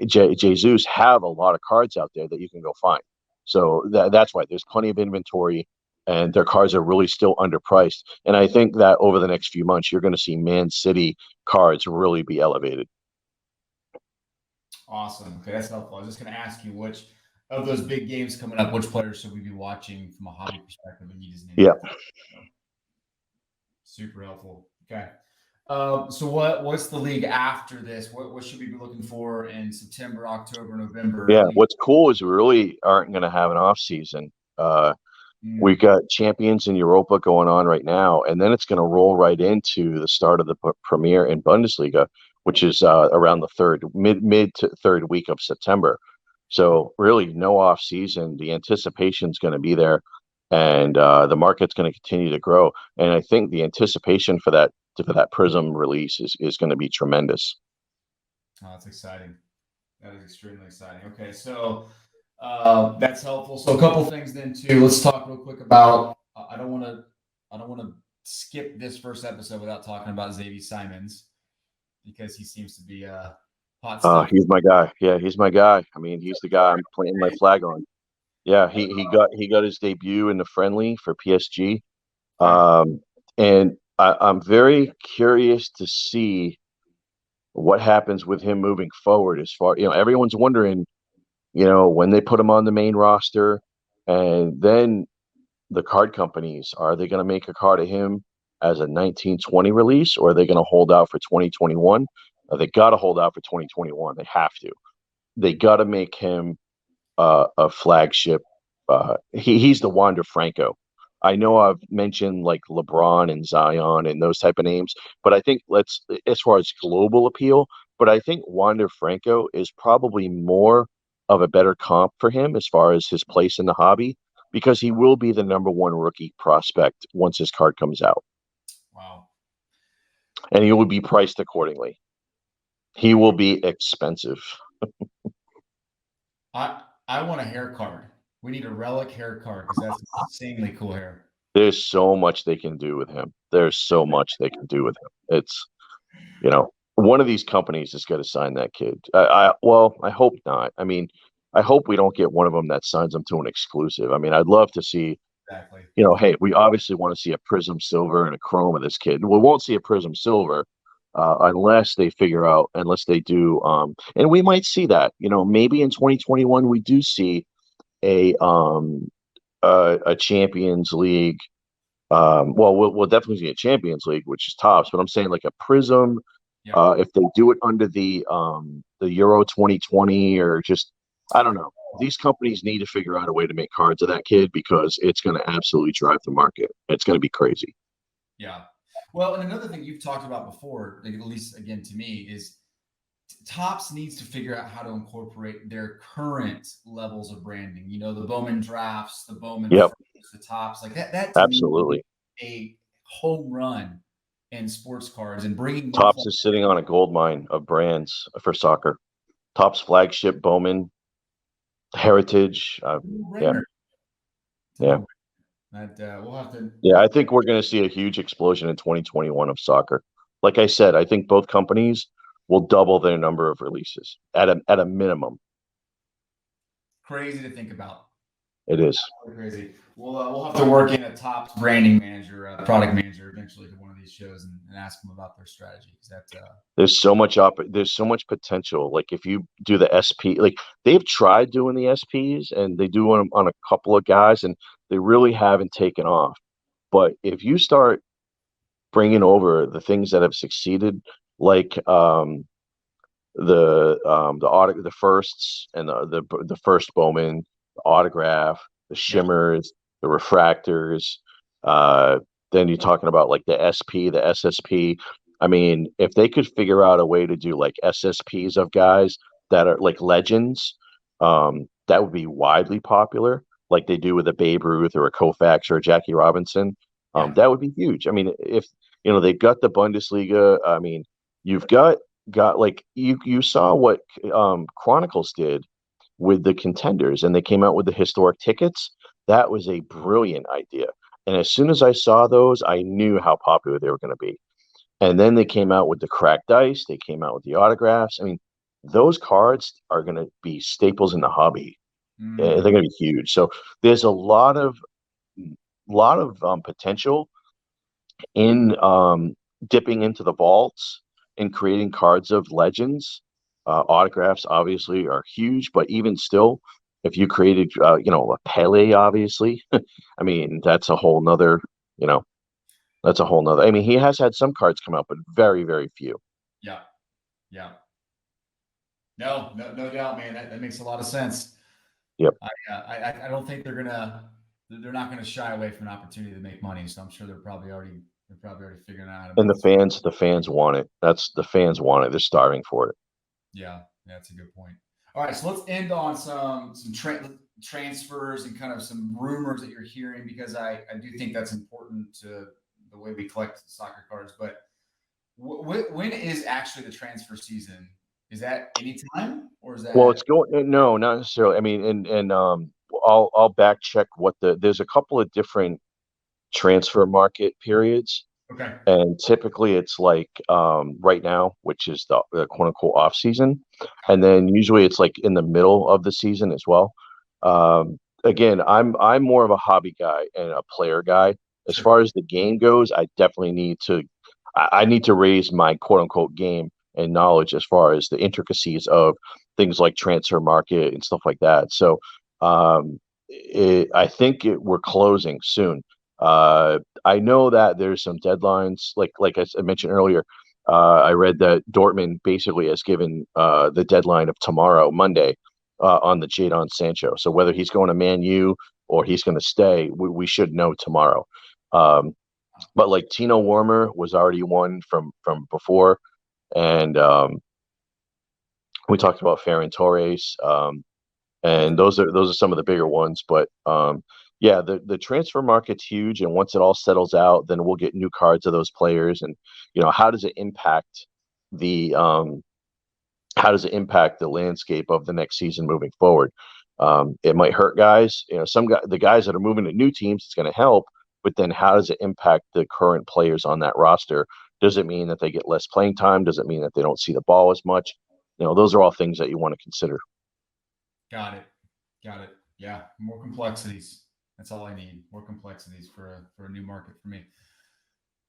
Jesus have a lot of cards out there that you can go find. So that's why there's plenty of inventory, and their cards are really still underpriced. And I think that over the next few months, you're going to see Man City cards really be elevated. Awesome. Okay, that's helpful. I was just going to ask you which of those big games coming up, which players should we be watching from a hobby perspective and you just named Yeah, off. So, super helpful. Okay. So what's the league after this? What should we be looking for in September, October, November? yeah. What's cool is we really aren't going to have an off season. We've Mm, got champions in Europa going on right now, and then it's going to roll right into the start of the Premier in Bundesliga, which is around the mid to third week of September. So really, no off season. The anticipation is going to be there, and the market's going to continue to grow. And I think the anticipation for that Prism release is going to be tremendous. oh, that's exciting. That is extremely exciting. Okay, so that's helpful. So a couple things then too. Let's talk real quick about. I don't want to skip this first episode without talking about Xavier Simons because he seems to be a hot stuff. He's my guy. Yeah, he's my guy. I mean, he's the guy I'm planting my flag on. Yeah, he got his debut in the friendly for PSG. Okay. Um, and I'm very curious to see what happens with him moving forward. As far, everyone's wondering, when they put him on the main roster, and then the card companies, are they going to make a card of him as a 1920 release, or are they going to hold out for 2021? They got to hold out for 2021. They have to. They got to make him a flagship. He's the Wander Franco. I know I've mentioned like LeBron and Zion and those type of names, but I think as far as global appeal, but I think Wander Franco is probably more of a better comp for him as far as his place in the hobby because he will be the number one rookie prospect once his card comes out, Wow. and he will be priced accordingly. He will be expensive. I want a hair card. We need a relic hair card because that's insanely cool hair. There's so much they can do with him. There's so much they can do with him. One of these companies is going to sign that kid. Well, I hope not. I mean, I hope we don't get one of them that signs them to an exclusive. I mean, I'd love to see, Exactly. hey, we obviously want to see a Prism Silver and a Chrome of this kid. We won't see a Prism Silver unless they do, and we might see that. Maybe in 2021 we do see a a Champions League. Well, we'll definitely see a Champions League, which is tops. But I'm saying like a Prism, Yep. if they do it under the Euro 2020 or just I don't know. These companies need to figure out a way to make cards of that kid because it's going to absolutely drive the market. It's going to be crazy. Yeah. Well, and another thing you've talked about before, like, at least again to me, is Tops needs to figure out how to incorporate their current levels of branding. You know, the Bowman drafts, the Bowman Yep, first, the Tops, like that. That to me absolutely. a home run in sports cards and bringing more Topps players. is sitting on a gold mine of brands for soccer. Topps flagship Bowman Heritage. Yeah, No-brainer. It's a yeah, no. That we'll have to. yeah. I think we're going to see a huge explosion in 2021 of soccer. Like I said, I think both companies will double their number of releases at a minimum. Crazy to think about. It is. Crazy. We'll have to work in a Tops branding manager, product manager, eventually to one of these shows and ask them about their strategy. Because that There's so much potential. Like if you do the SP, like they've tried doing the SPs and they do them on a couple of guys, and they really haven't taken off. But if you start bringing over the things that have succeeded, like the firsts and the first Bowman, the autograph, the yeah, shimmers, the refractors. Uh, then you're talking about like the SP, the SSP. I mean, if they could figure out a way to do like SSPs of guys that are like legends, that would be widely popular, like they do with a Babe Ruth or a Koufax or a Jackie Robinson. yeah, That would be huge. I mean, if they've got the Bundesliga. I mean, you've got like you saw what Chronicles did with the contenders, and they came out with the historic tickets. That was a brilliant idea. And as soon as I saw those, I knew how popular they were going to be. And then they came out with the cracked dice. They came out with the autographs. I mean, those cards are going to be staples in the hobby. They're mm, going to be huge. So there's a lot of potential in dipping into the vaults and creating cards of legends. Autographs obviously are huge, but even still, if you created, a Pele, obviously, I mean, you know, that's a whole nother. I mean, he has had some cards come out, but very, very few. yeah, yeah. No, no, no doubt, man. That makes a lot of sense. Yep. I don't think they're not gonna shy away from an opportunity to make money. So I'm sure they're probably already figuring out how to And make. the fans want it. That's the fans want it. They're starving for it. Yeah, that's a good point. All right, so let's end on some transfers and kind of some rumors that you're hearing because I do think that's important to the way we collect soccer cards. But when is actually the transfer season? Is that anytime or is Well, that it's going no, not necessarily. I mean, and I'll back check there's a couple of different transfer market periods. okay? And typically it's like right now, which is the quote unquote off season. And then usually it's like in the middle of the season as well. Again, I'm more of a hobby guy and a player guy. As Sure. far as the game goes, I need to raise my quote unquote game and knowledge as far as the intricacies of things like transfer market and stuff like that. So I think we're closing soon. I know that there's some deadlines, like I mentioned earlier. I read that Dortmund basically has given the deadline of tomorrow, Monday, on the Jadon Sancho. So whether he's going to Man U or he's going to stay, we should know tomorrow. Um, but like Tino Warmer was already one from before, and we talked about Ferran Torres. And those are some of the bigger ones. But yeah, the transfer market's huge, and once it all settles out, then we'll get new cards of those players, and how does it impact the landscape of the next season moving forward? It might hurt guys. The guys that are moving to new teams, it's going to help, but then how does it impact the current players on that roster? Does it mean that they get less playing time? Does it mean that they don't see the ball as much? Those are all things that you want to consider. Got it. Got it. Yeah, more complexities. That's all I need. More complexities for a new market for me.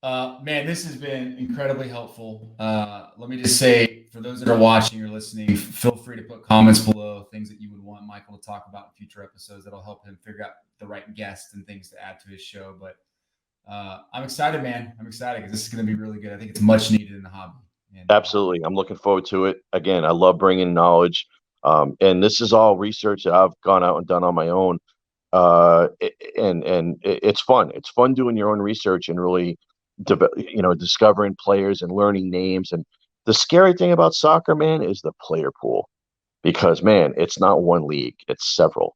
Man, this has been incredibly helpful. Let me just say, for those that are watching or listening, feel free to put comments below, things that you would want Michael to talk about in future episodes that'll help him figure out the right guests and things to add to his show. But I'm excited, man. I'm excited because this is going to be really good. I think it's much needed in the hobby. And Absolutely. I'm looking forward to it. Again, I love bringing knowledge. And this is all research that I've gone out and done on my own. And it's fun. It's fun doing your own research and really discovering players and learning names. And the scary thing about soccer, man, is the player pool because, man, it's not one league, it's several.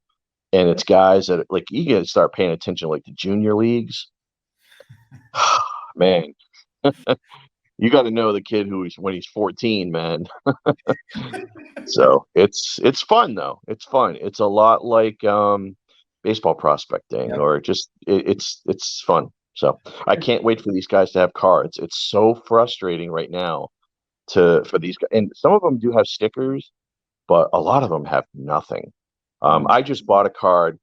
And it's guys that like you got to start paying attention, like the junior leagues. Man, you got to know the kid who's when he's 14, man. So it's fun though. It's fun. It's a lot like baseball prospecting, Yep. or just it's fun. So I can't wait for these guys to have cards. It's so frustrating right now for these guys, and some of them do have stickers, but a lot of them have nothing. Mm. I just bought a card,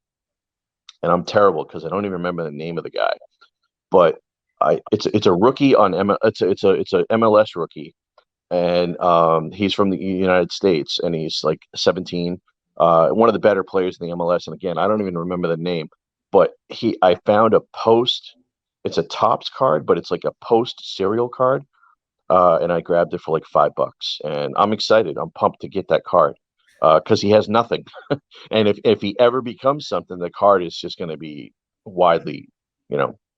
and I'm terrible because I don't even remember the name of the guy, but it's a rookie on it's a MLS rookie, and he's from the United States, and he's like 17, one of the better players in the MLS. And again, I don't even remember the name, but I found a post. It's a Topps card, but it's like a post serial card, and I grabbed it for like $5, and I'm excited. I'm pumped to get that card because he has nothing, and if he ever becomes something, the card is just going to be widely,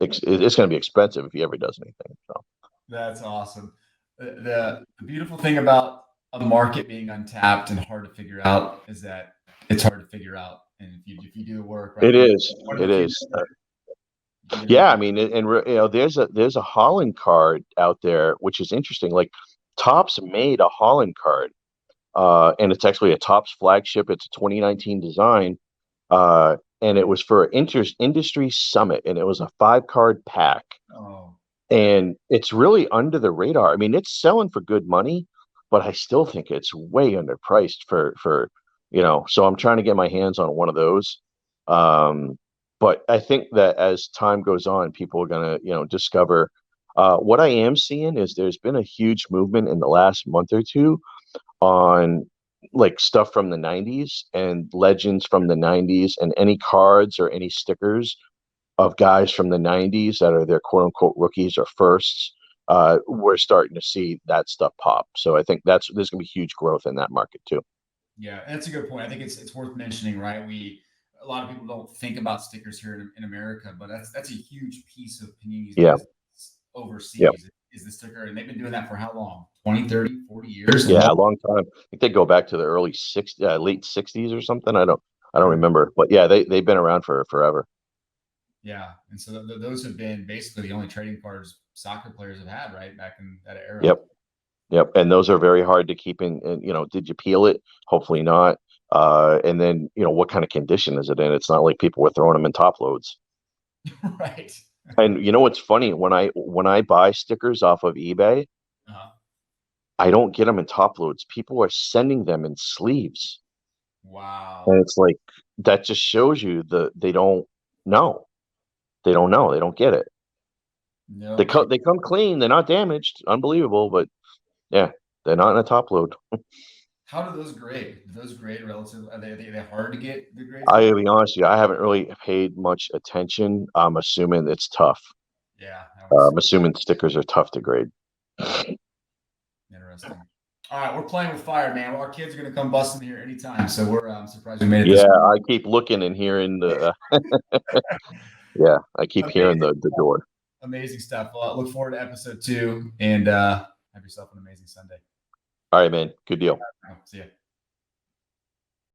it's going to be expensive if he ever does anything. So. That's awesome. The beautiful thing about a market being untapped and hard to figure out is that it's hard to figure out. And if you do the work, right, It is. one of It the few is. that can get Yeah, I into. mean, there's a Holland card out there, which is interesting. Like Topps made a Holland card, and it's actually a Topps flagship. It's a 2019 design, and it was for industry summit, and it was a 5 card pack, Oh, and it's really under the radar. I mean, it's selling for good money, but I still think it's way underpriced for. So I'm trying to get my hands on one of those. Um, but I think that as time goes on, people are gonna, discover. What I am seeing is there's been a huge movement in the last month or two on like stuff from the 90s and legends from the 90s and any cards or any stickers of guys from the 90s that are their quote unquote rookies or firsts. We're starting to see that stuff pop. So I think there's going to be huge growth in that market too. yeah, that's a good point. I think it's worth mentioning, right? A lot of people don't think about stickers here in America, but that's a huge piece of Panini's Yeah. business Yeah. overseas is the sticker, and they've been doing that for how long? 20, 30, 40 years? Yeah. A long time. I think they go back to the late 60s or something. I don't remember, but yeah, they've been around for forever. Yeah, and so those have been basically the only trading cards soccer players have had, right, back in that era. Yep. Yep. And those are very hard to keep did you peel it? Hopefully not. And then, what kind of condition is it in? It's not like people were throwing them in top loads. Right. And you know what's funny? When I buy stickers off of eBay, Uh-huh. I don't get them in top loads. People are sending them in sleeves. And Wow. it's like that just shows you they don't know. They don't know. They don't get it. They No. come they come clean. They're not damaged. Unbelievable, but yeah, they're not in a top load. How do those grade? Do those grade relative? Are they hard to get good grades I on? gotta be honest with you, I haven't really paid much attention. I'm assuming it's tough. Yeah, I would I'm assuming stickers are tough to grade. interesting. All right, we're playing with fire, man. Well, our kids are going to come busting here anytime, so we're surprised we made it this Yeah, far. I keep looking and hearing yeah, I keep hearing Amazing, the door. amazing stuff. Well, I look forward to episode 2, and have yourself an amazing Sunday. All right, man. Good deal. See ya.